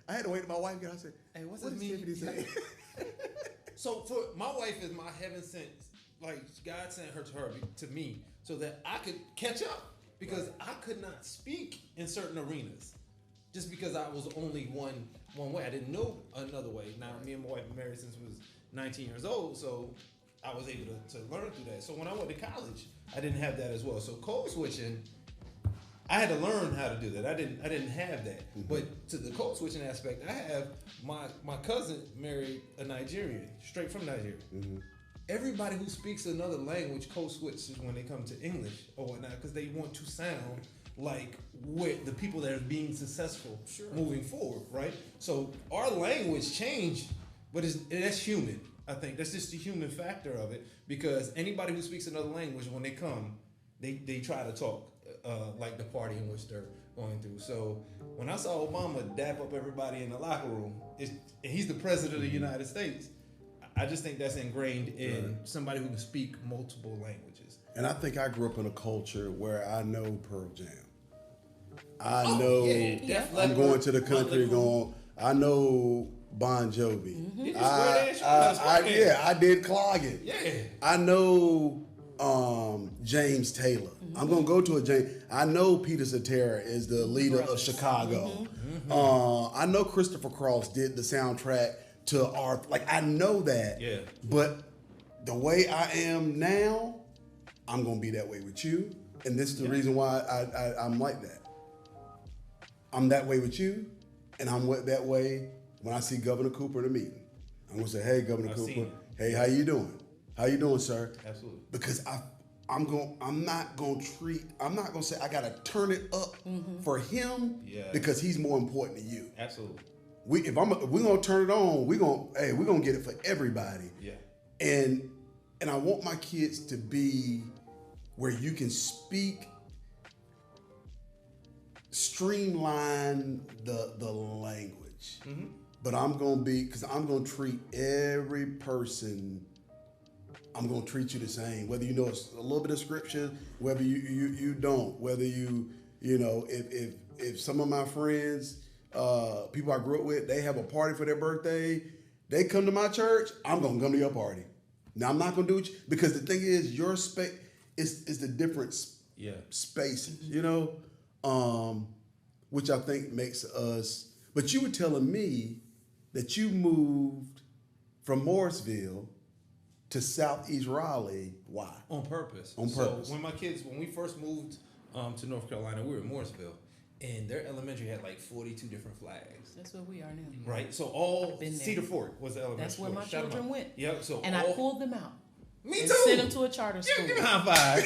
Speaker 1: I had to wait till my wife got. I said, "Hey, what's
Speaker 2: What
Speaker 1: that
Speaker 2: does it
Speaker 1: Tiffany
Speaker 2: mean?"
Speaker 1: say?"
Speaker 2: So for my wife is my heaven sent, like God sent her to me so that I could catch up because I could not speak in certain arenas just because I was only one way. I didn't know another way. Now me and my wife were married since we was 19 years old, so I was able to learn through that. So when I went to college, I didn't have that as well. So code switching, I had to learn how to do that. I didn't have that. But to the code switching aspect, I have my cousin married a Nigerian, straight from Nigeria. Everybody who speaks another language code switches when they come to English or whatnot because they want to sound like the people that are being successful moving forward, right? So our language changed, but that's human. I think that's just the human factor of it because anybody who speaks another language, when they come, they try to talk like the party in which they're going through. So when I saw Obama dap up everybody in the locker room, and he's the president of the United States, I just think that's ingrained in somebody who can speak multiple languages.
Speaker 1: And I think I grew up in a culture where I know Pearl Jam. I know I'm going to the country going, I know Bon Jovi. I did clogging.
Speaker 2: Yeah.
Speaker 1: I know James Taylor. I'm going to go to a James. I know Peter Cetera is the leader of Chicago. I know Christopher Cross did the soundtrack to our, like I know that.
Speaker 2: Yeah.
Speaker 1: But the way I am now, I'm going to be that way with you. And this is the reason why I'm like that. I'm that way with you, and I'm that way when I see Governor Cooper in a meeting. I'm gonna say, "Hey, Governor Cooper, hey, how you doing? How you doing, sir?"
Speaker 2: Absolutely.
Speaker 1: Because I'm not gonna say I gotta turn it up for him because he's more important to you.
Speaker 2: Absolutely.
Speaker 1: We're gonna turn it on. We're gonna get it for everybody.
Speaker 2: Yeah.
Speaker 1: And I want my kids to be where you can speak. Streamline the language, but I'm gonna treat every person I'm gonna treat you the same, whether you know a little bit of scripture, whether you don't, whether you know, if some of my friends, people I grew up with, they have a party for their birthday, they come to my church, I'm gonna come to your party. Now I'm not gonna do it because the thing is, your space is the different spaces, you know, which I think makes us. But you were telling me that you moved from Morrisville to Southeast Raleigh. Why?
Speaker 2: On purpose.
Speaker 1: On purpose.
Speaker 2: So when we first moved to North Carolina, we were in Morrisville, and their elementary had like 42 different flags.
Speaker 4: That's where we are now.
Speaker 2: Right. So all Cedar Fork was the elementary.
Speaker 4: That's where my
Speaker 2: Shout
Speaker 4: children went.
Speaker 2: Yep. So
Speaker 4: and I pulled them out.
Speaker 2: Me
Speaker 4: and
Speaker 2: too.
Speaker 4: Sent them to a charter school.
Speaker 2: Give me a high five.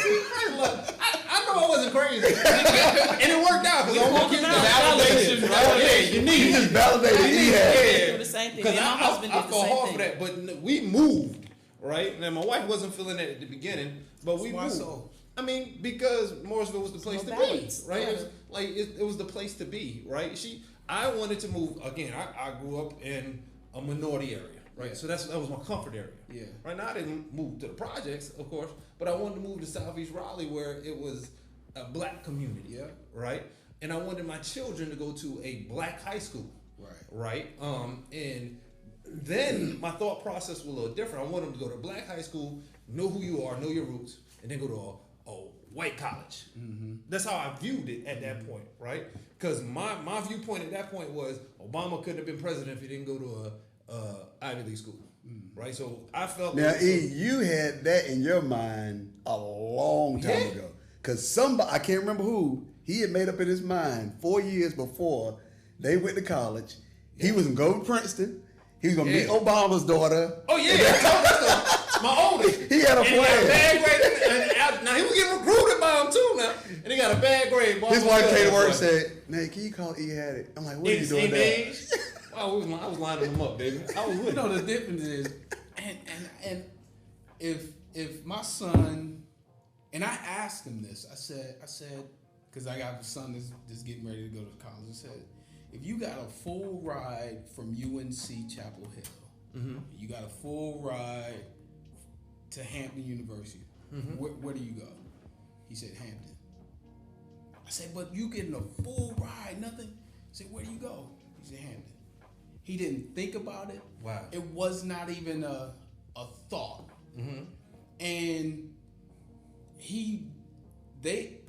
Speaker 2: I know I wasn't crazy, and it worked out because all my kids got validation. Right? Yeah, you just validated.
Speaker 4: Yeah. Do the same thing.
Speaker 2: Because
Speaker 4: my husband did the same
Speaker 2: hard
Speaker 4: thing.
Speaker 2: for that, but we moved, right? And my wife wasn't feeling that at the beginning, but we moved.
Speaker 3: So?
Speaker 2: I mean, because Morrisville was the place to
Speaker 4: balance.
Speaker 2: be, right? It was the place to be, right? I wanted to move again. I grew up in a minority area, right? So that was my comfort area.
Speaker 3: Yeah.
Speaker 2: Right now I didn't move to the projects, of course, but I wanted to move to Southeast Raleigh where it was a black community,
Speaker 3: Yeah.
Speaker 2: right? And I wanted my children to go to a black high school, right? And then my thought process was a little different. I want them to go to a black high school, know who you are, know your roots, and then go to a white college. Mm-hmm. That's how I viewed it at that point, right? Because my viewpoint at that point was Obama couldn't have been president if he didn't go to a Ivy League school, right? So I felt
Speaker 1: now, you had that in your mind a long time ago, because somebody, I can't remember who, he had made up in his mind 4 years before they went to college. He was going to go to Princeton. He was going to meet Obama's daughter.
Speaker 2: Oh yeah, that's my oldest.
Speaker 1: He had a plan.
Speaker 2: He got a bad grade. Now he was getting recruited by him too. Now, and he got a bad grade.
Speaker 1: His wife came to work and said, "Nate, can you call E had it?" I'm like, "What are you doing there?"
Speaker 2: I was lining them up, baby. I was with
Speaker 3: you know the difference is, and if my son, and I asked him this, I said, because I got a son that's getting ready to go to college. I said, if you got a full ride from UNC Chapel Hill, you got a full ride to Hampton University, where do you go? He said Hampton. I said, but you getting a full ride, nothing? I said, where do you go? He said Hampton. He didn't think about it.
Speaker 2: Wow.
Speaker 3: It was not even a thought. And they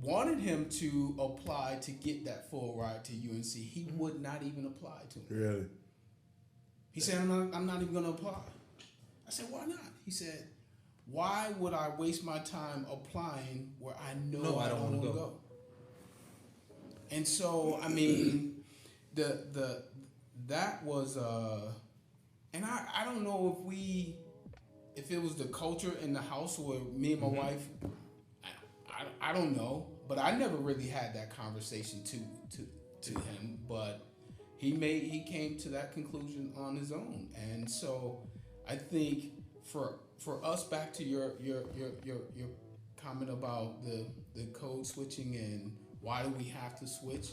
Speaker 3: wanted him to apply to get that full ride to UNC. He would not even apply to it.
Speaker 1: Really?
Speaker 3: He said, I'm not even going to apply. I said, why not? He said, why would I waste my time applying where I know I don't want to go? And so, I mean, that was, and I don't know if it was the culture in the house where me and my wife, I don't know, but I never really had that conversation to him, but he came to that conclusion on his own. And so I think for us, back to your comment about the code switching and why do we have to switch?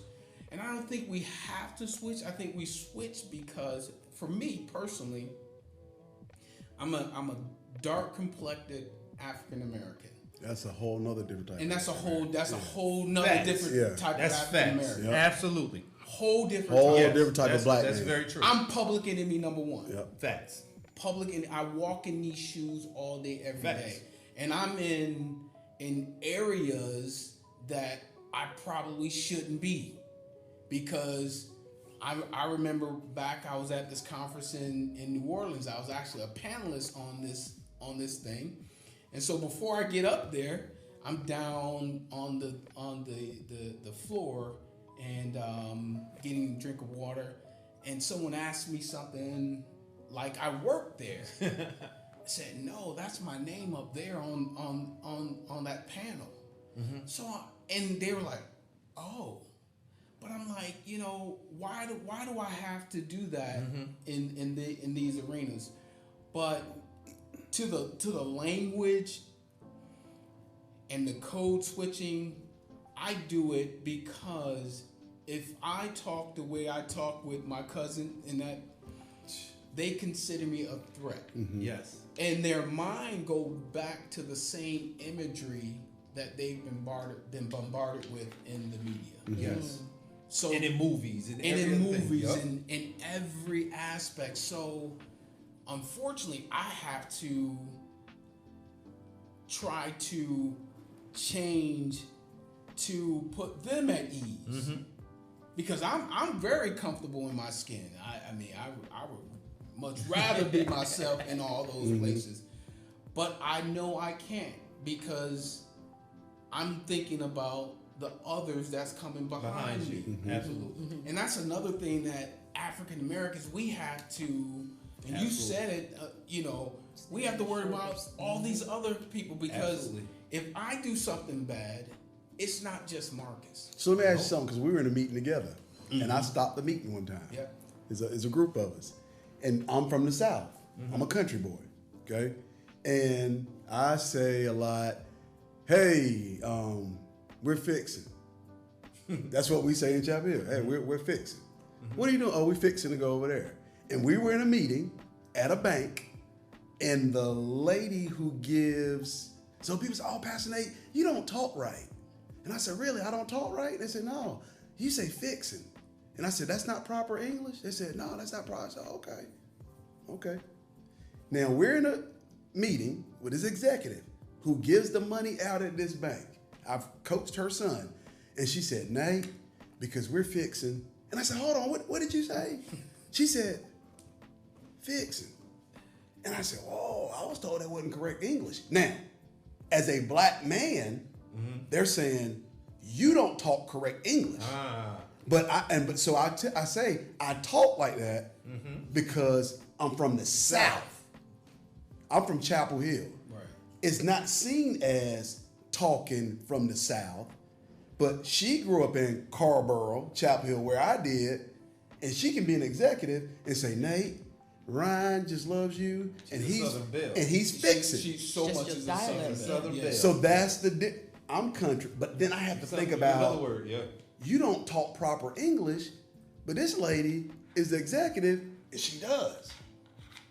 Speaker 3: And I don't think we have to switch. I think we switch because, for me personally, I'm a dark complected African American.
Speaker 1: That's a whole nother different type.
Speaker 3: And that's a whole nother different type of African American.
Speaker 2: Yep. Absolutely.
Speaker 3: Whole different
Speaker 1: type of black man.
Speaker 2: That's very true.
Speaker 3: I'm public enemy number one.
Speaker 1: Yep.
Speaker 2: Facts.
Speaker 3: Public, and I walk in these shoes all day, every day. And I'm in areas that I probably shouldn't be. Because I remember back, I was at this conference in New Orleans. I was actually a panelist on this thing, and so before I get up there, I'm down on the floor and getting a drink of water, and someone asked me something like I work there. I said, no, that's my name up there on that panel. So and they were like, oh. But I'm like, why do I have to do that in these arenas? But to the language and the code switching, I do it because if I talk the way I talk with my cousin in they consider me a threat.
Speaker 2: Yes.
Speaker 3: And their mind go back to the same imagery that they've been bombarded with in the media.
Speaker 2: Yes.
Speaker 3: So
Speaker 2: And in movies. And
Speaker 3: in movies and in every aspect. So unfortunately, I have to try to change to put them at ease. Because I'm very comfortable in my skin. I mean, I would much rather be myself in all those places. But I know I can't because I'm thinking about the others that's coming behind me.
Speaker 2: Absolutely.
Speaker 3: And that's another thing that African Americans, we have to, and you said it, we have to worry about all these other people because if I do something bad, it's not just Marcus.
Speaker 1: So let me ask you something, because we were in a meeting together, and I stopped the meeting one time.
Speaker 3: Yep.
Speaker 1: It's a group of us, and I'm from the South. I'm a country boy, okay? And I say a lot, hey, we're fixing. That's what we say in Chapel Hill. Hey, we're fixing. What are you doing? Oh, we're fixing to go over there. And we were in a meeting at a bank, and the lady who gives, so people say, oh, Pastor Nate, you don't talk right. And I said, really, I don't talk right? They said, no, you say fixing. And I said, that's not proper English? They said, no, that's not proper. I said, okay. Now, we're in a meeting with this executive who gives the money out at this bank. I've coached her son. And she said, Nate, because we're fixing. And I said, hold on, what did you say? She said, fixing. And I said, oh, I was told that wasn't correct English. Now, as a black man, they're saying, you don't talk correct English. But so I say, I talk like that because I'm from the South. I'm from Chapel Hill.
Speaker 3: Right.
Speaker 1: It's not seen as talking from the South, but she grew up in Carrboro, Chapel Hill, where I did, and she can be an executive and say, Nate, Ryan just loves you, and he's fixing.
Speaker 3: She's so
Speaker 4: Just
Speaker 3: much
Speaker 4: your
Speaker 3: as a
Speaker 4: dialect.
Speaker 3: Southern Belle.
Speaker 1: So that's I'm country, but then I have to think about
Speaker 2: another word,
Speaker 1: you don't talk proper English, but this lady is the executive and she does.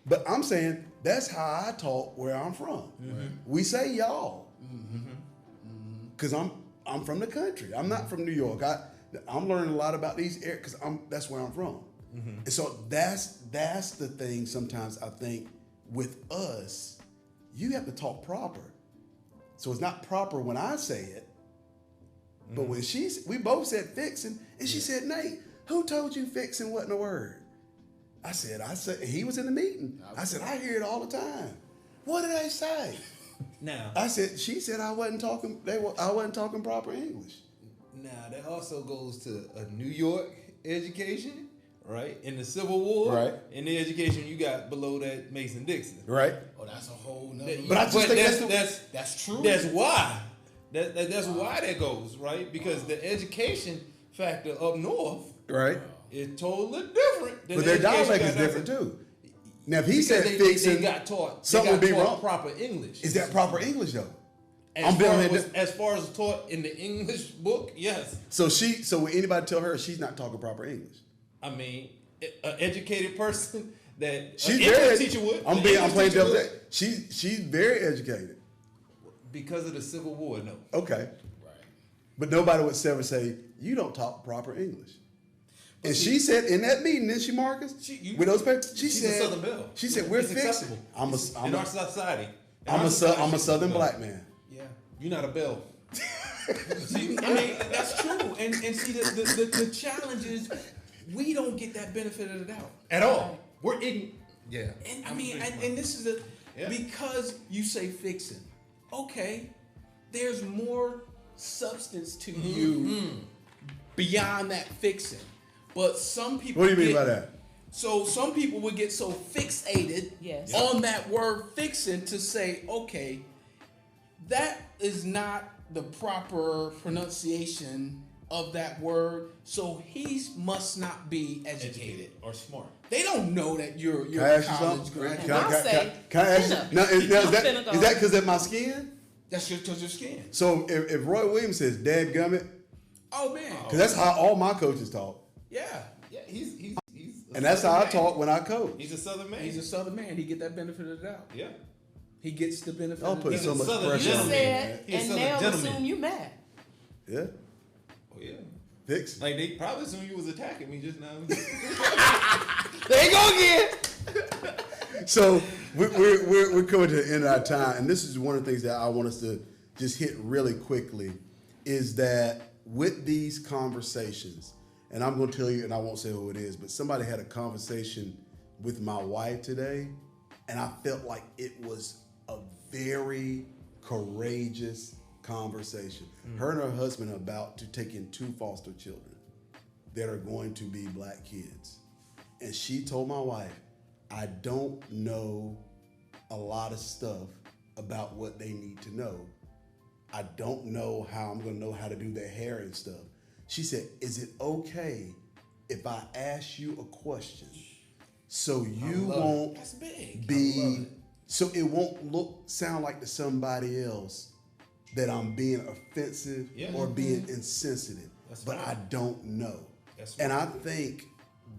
Speaker 1: But I'm saying that's how I talk where I'm from. We say y'all, because I'm from the country. I'm not from New York. I'm learning a lot about these areas because that's where I'm from. And so that's the thing. Sometimes I think with us, you have to talk proper. So it's not proper when I say it, but when we both said fixing, and she said, Nate, who told you fixing wasn't a word? I said, he was in the meeting. I said, I hear it all the time. What did they say?
Speaker 2: Now,
Speaker 1: She said I wasn't talking proper English.
Speaker 2: Now, that also goes to a New York education, right? In the Civil War,
Speaker 1: right?
Speaker 2: In the education you got below that Mason-Dixon,
Speaker 1: right?
Speaker 3: Oh, that's a whole nother.
Speaker 1: But I just think
Speaker 3: that's true.
Speaker 2: That's why. That's why that goes, right? Because the education factor up north,
Speaker 1: right,
Speaker 2: is totally different.
Speaker 1: But their dialect is different too. Now, if he said fixing,
Speaker 2: they got taught
Speaker 1: something would be wrong.
Speaker 2: Proper English.
Speaker 1: Is that proper English though?
Speaker 2: As far as taught in the English book, yes.
Speaker 1: So when anybody tell her she's not talking proper English?
Speaker 2: I mean, an educated person that
Speaker 1: she's
Speaker 2: an
Speaker 1: very.
Speaker 2: teacher would.
Speaker 1: I'm playing devil's advocate. She's very educated.
Speaker 2: Because of the Civil War, no.
Speaker 1: Okay.
Speaker 3: Right.
Speaker 1: But nobody would ever say you don't talk proper English. And she said in that meeting, didn't she, Marcus? With those papers, she's
Speaker 2: a Southern Belle.
Speaker 1: She said we're
Speaker 2: it's
Speaker 1: fixing.
Speaker 2: Acceptable. In our society.
Speaker 1: I'm a Southern black man.
Speaker 2: Yeah. You're not a Belle.
Speaker 3: See, I mean, that's true. And see, the challenge is we don't get that benefit of the doubt
Speaker 2: at all. We're ignorant. Yeah.
Speaker 3: And I mean, and this is because you say fixing. Okay, there's more substance to you beyond that fixing. But some people.
Speaker 1: What do you mean by that?
Speaker 3: So some people would get so fixated on that word fixing to say, okay, that is not the proper pronunciation of that word, so he must not be educated
Speaker 2: or smart.
Speaker 3: They don't know that you're a college graduate.
Speaker 1: Can I ask you? Now, is that because of my skin?
Speaker 3: That's just because your skin.
Speaker 1: So if Roy Williams says "dadgummit,"
Speaker 3: oh man,
Speaker 1: because that's how all my coaches talk.
Speaker 3: Yeah,
Speaker 2: he's
Speaker 1: And that's how I talk when I coach.
Speaker 2: He's a Southern man.
Speaker 3: He's a Southern man. He get that benefit of the doubt.
Speaker 2: Yeah.
Speaker 3: He gets the benefit
Speaker 1: Don't
Speaker 3: of
Speaker 1: put
Speaker 3: the
Speaker 1: so
Speaker 3: doubt.
Speaker 1: much
Speaker 2: Southern
Speaker 1: pressure
Speaker 4: You
Speaker 1: on me.
Speaker 4: said,
Speaker 2: He's
Speaker 4: and
Speaker 2: a
Speaker 4: they'll
Speaker 2: gentleman.
Speaker 4: assume you mad.
Speaker 1: Yeah.
Speaker 2: Oh yeah.
Speaker 1: Fix.
Speaker 2: Like they probably assume you was attacking me just now.
Speaker 3: There you go again.
Speaker 1: So we're coming to the end of our time, and this is one of the things that I want us to just hit really quickly, is that with these conversations, and I'm going to tell you, and I won't say who it is, but somebody had a conversation with my wife today, and I felt like it was a very courageous conversation. Her and her husband are about to take in 2 foster children that are going to be black kids. And she told my wife, I don't know a lot of stuff about what they need to know. I don't know how I'm going to know how to do their hair and stuff. She said, is it okay if I ask you a question so you won't
Speaker 3: That's big.
Speaker 1: be, so it won't sound like to somebody else that I'm being offensive or being insensitive, but I don't know. And I think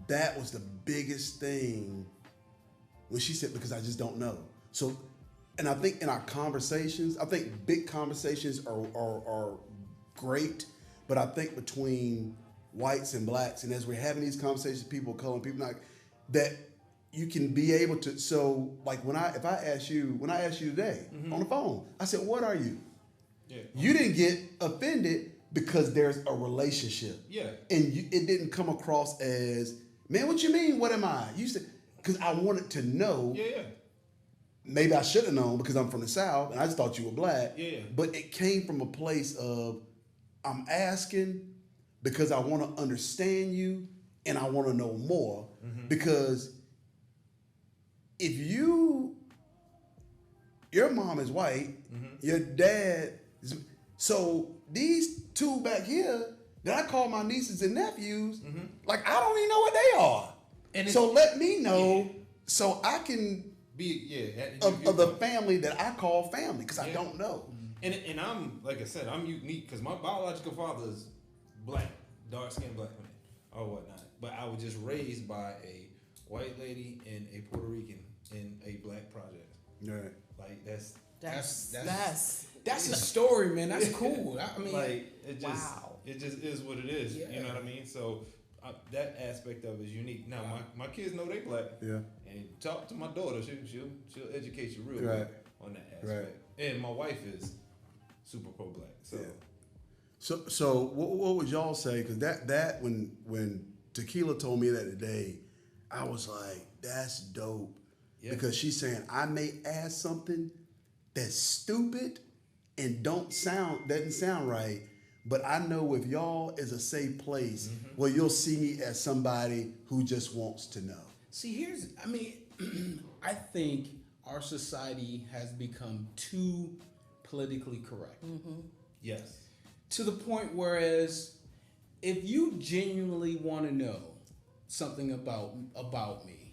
Speaker 1: that was the biggest thing when she said, because I just don't know. So, and I think in our conversations, I think big conversations are great, but I think between whites and blacks, and as we're having these conversations, people of color, people not, that you can be able to, so like when I asked you today on the phone, I said, what are you?
Speaker 2: Yeah.
Speaker 1: You didn't get offended because there's a relationship.
Speaker 2: Yeah.
Speaker 1: And it didn't come across as, man, what you mean, what am I? You said, because I wanted to know.
Speaker 2: Yeah.
Speaker 1: Maybe I should have known because I'm from the South and I just thought you were black.
Speaker 2: Yeah.
Speaker 1: But it came from a place of, I'm asking because I want to understand you and I want to know more. Because if your mom is white, your dad is, so these 2 back here that I call my nieces and nephews, like I don't even know what they are. And so let me know so I can
Speaker 2: Be
Speaker 1: of the family that I call family because I don't know.
Speaker 2: And I'm, like I said, I'm unique because my biological father is black, dark-skinned black man or whatnot. But I was just raised by a white lady and a Puerto Rican in a black project.
Speaker 1: Right.
Speaker 2: Like
Speaker 3: That's a story, man. That's cool. I mean,
Speaker 2: like it just
Speaker 4: wow.
Speaker 2: it just is what it is.
Speaker 3: Yeah.
Speaker 2: You know what I mean? So that aspect of it is unique. Now my kids know they black.
Speaker 1: Yeah.
Speaker 2: And talk to my daughter. She'll educate you real
Speaker 1: Right.
Speaker 2: well on that aspect. And my wife is super pro black. So.
Speaker 1: Yeah. So what would y'all say? Because that when Tequila told me that today, I was like, that's dope.
Speaker 2: Yeah.
Speaker 1: Because she's saying I may ask something that's stupid and doesn't sound right, but I know if y'all is a safe place where you'll see me as somebody who just wants to know.
Speaker 3: see, I think our society has become too politically correct.
Speaker 2: Yes.
Speaker 3: To the point whereas if you genuinely want to know something about me,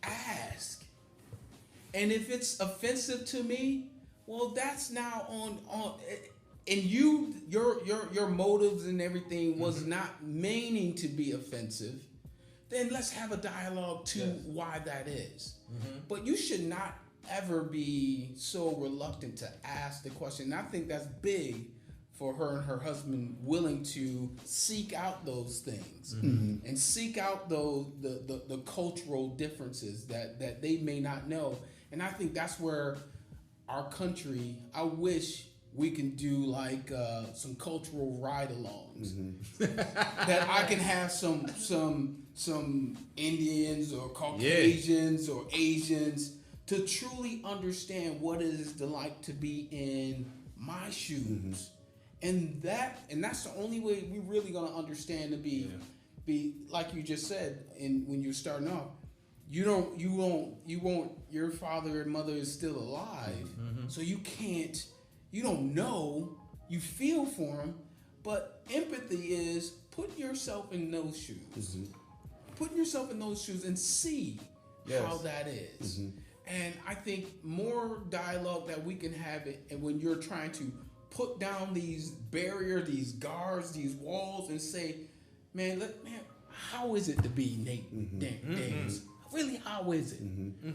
Speaker 3: ask. And if it's offensive to me, well, that's now on and your motives and everything was not meaning to be offensive, then let's have a dialogue to why that is. But you should not ever be so reluctant to ask the question. And I think that's big for her and her husband willing to seek out those things and seek out the cultural differences that they may not know. And I think that's where our country, I wish we can do like some cultural ride-alongs. That I can have some Indians or Caucasians or Asians to truly understand what it is like to be in my shoes. And that's the only way we really gonna understand to be like you just said. And when you're starting off, you won't. Your father and mother is still alive, so you don't know. You feel for them, but empathy is put yourself in those shoes. Put yourself in those shoes and see how that is. And I think more dialogue that we can have it, and when you're trying to put down these barriers, these guards, these walls, and say, man, how is it to be Nate Davis? Really, how is it?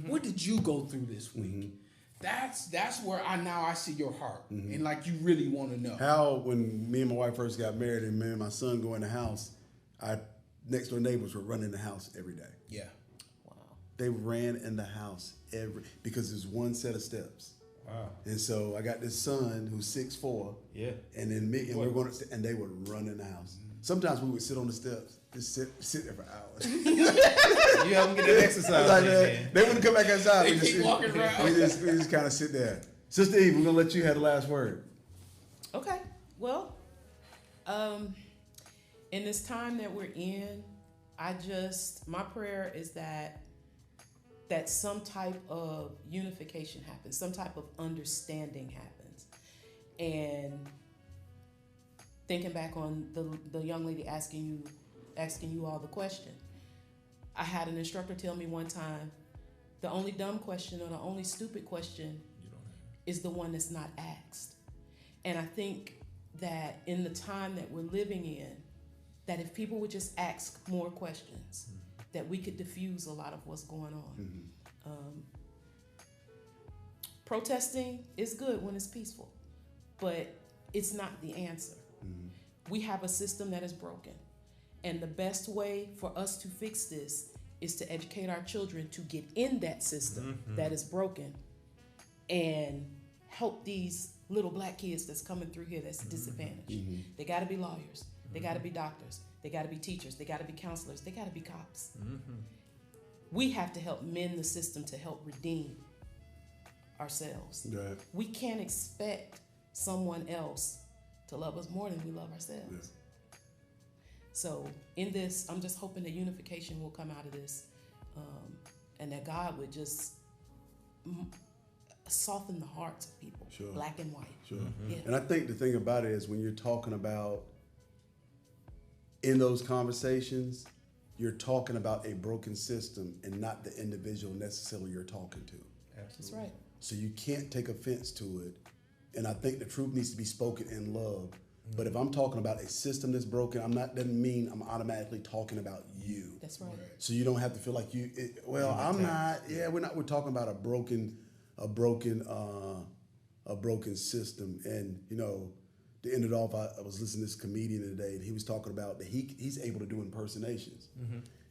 Speaker 3: What did you go through this week? That's where I see your heart, and like you really want to know.
Speaker 1: How, when me and my wife first got married and me and my son go in the house, our next door neighbors would run in the house every day.
Speaker 3: Yeah.
Speaker 4: Wow.
Speaker 1: They ran in the house because there's one set of steps.
Speaker 2: Wow.
Speaker 1: And so I got this son who's 6'4".
Speaker 2: Yeah.
Speaker 1: And then me and we're going to, and they would run in the house. Sometimes we would sit on the steps, just sit there for hours.
Speaker 2: You help them get that exercise.
Speaker 1: Like
Speaker 2: in,
Speaker 1: that.
Speaker 2: man.
Speaker 1: They wouldn't come back outside.
Speaker 3: They keep walking around.
Speaker 1: We just kind of sit there. Sister Eve, we're gonna let you have the last word.
Speaker 4: Okay. Well, in this time that we're in, my prayer is that some type of unification happens, some type of understanding happens. And thinking back on the young lady asking you all the question, I had an instructor tell me one time, the only dumb question or the only stupid question is the one that's not asked. And I think that in the time that we're living in, that if people would just ask more questions, that we could diffuse a lot of what's going on. Protesting is good when it's peaceful, but it's not the answer. We have a system that is broken. And the best way for us to fix this is to educate our children to get in that system that is broken and help these little black kids that's coming through here that's disadvantaged. They got to be lawyers. They got to be doctors. They got to be teachers. They got to be counselors. They got to be cops. We have to help mend the system to help redeem ourselves.
Speaker 1: Right.
Speaker 4: We can't expect someone else to love us more than we love ourselves. Yeah. So in this, I'm just hoping that unification will come out of this, and that God would just soften the hearts of people, black and white. Yeah.
Speaker 1: And I think the thing about it is when you're talking about, in those conversations, you're talking about a broken system and not the individual necessarily you're talking to.
Speaker 2: Absolutely.
Speaker 4: That's right.
Speaker 1: So you can't take offense to it. And I think the truth needs to be spoken in love. But if I'm talking about a system that's broken, doesn't mean I'm automatically talking about you.
Speaker 4: That's right.
Speaker 1: So you don't have to feel like we're talking about a broken system. And to end it off, I was listening to this comedian today, and he was talking about that he's able to do impersonations.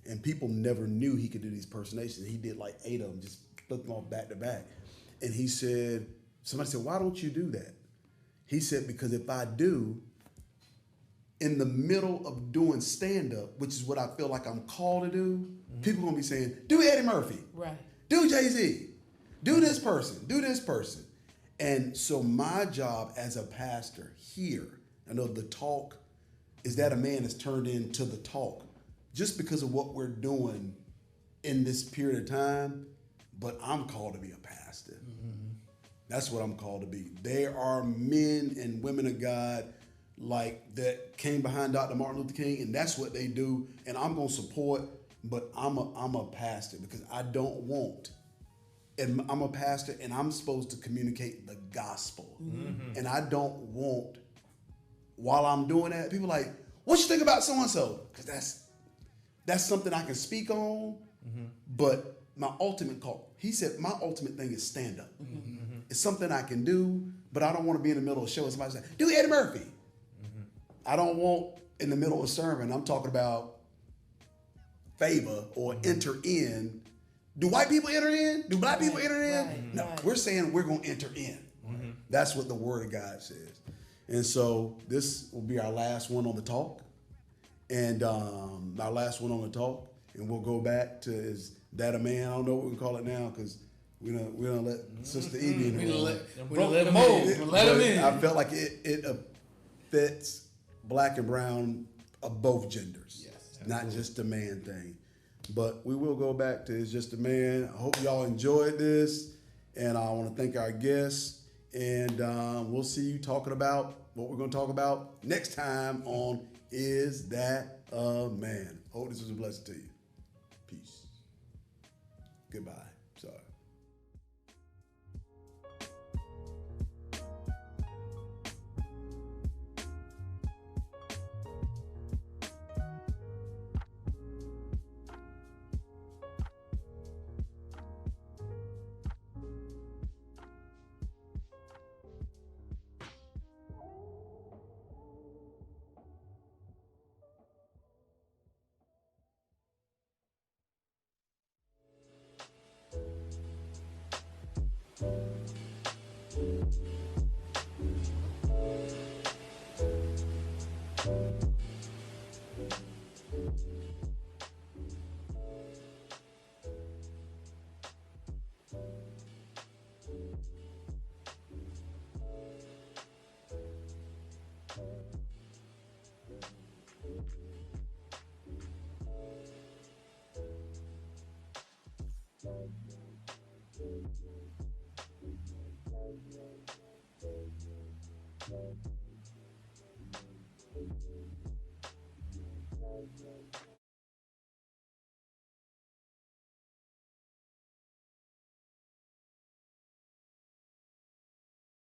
Speaker 1: And people never knew he could do these impersonations. He did like 8 of them, just flipped them off back to back. And he said, somebody said, why don't you do that? He said, because if I do, in the middle of doing stand-up, which is what I feel like I'm called to do, people are going to be saying, do Eddie Murphy.
Speaker 4: Right.
Speaker 1: Do Jay-Z. Do this person. Do this person. And so my job as a pastor here, I know the talk is that a man is turned into the talk just because of what we're doing in this period of time, but I'm called to be a pastor. That's what I'm called to be. There are men and women of God like that came behind Dr. Martin Luther King, and that's what they do. And I'm going to support, but I'm a pastor because I don't want. And I'm a pastor, and I'm supposed to communicate the gospel. And I don't want, while I'm doing that, people like, what you think about so and so? Because that's something I can speak on. But my ultimate call, he said, my ultimate thing is stand up. It's something I can do, but I don't want to be in the middle of a show and somebody say, do Eddie Murphy. I don't want in the middle of a sermon, I'm talking about favor or enter in. Do white people enter in? Do black people enter in?
Speaker 4: Right,
Speaker 1: No,
Speaker 4: right.
Speaker 1: We're saying we're going to enter in. That's what the word of God says. And so this will be our last one on the talk. And our last one on the talk. And we'll go back to, is that a man? I don't know what we can call it now because we don't let Sister Evie in.
Speaker 3: We don't
Speaker 2: broke
Speaker 3: let
Speaker 2: the
Speaker 3: him
Speaker 2: mold.
Speaker 3: in. Let him in.
Speaker 1: I felt like it fits black and brown of both genders.
Speaker 3: Yes,
Speaker 1: not just a man thing. But we will go back to It's Just a Man. I hope y'all enjoyed this. And I want to thank our guests. And we'll see you talking about what we're going to talk about next time on Is That a Man? Hope this was a blessing to you. Peace. Goodbye.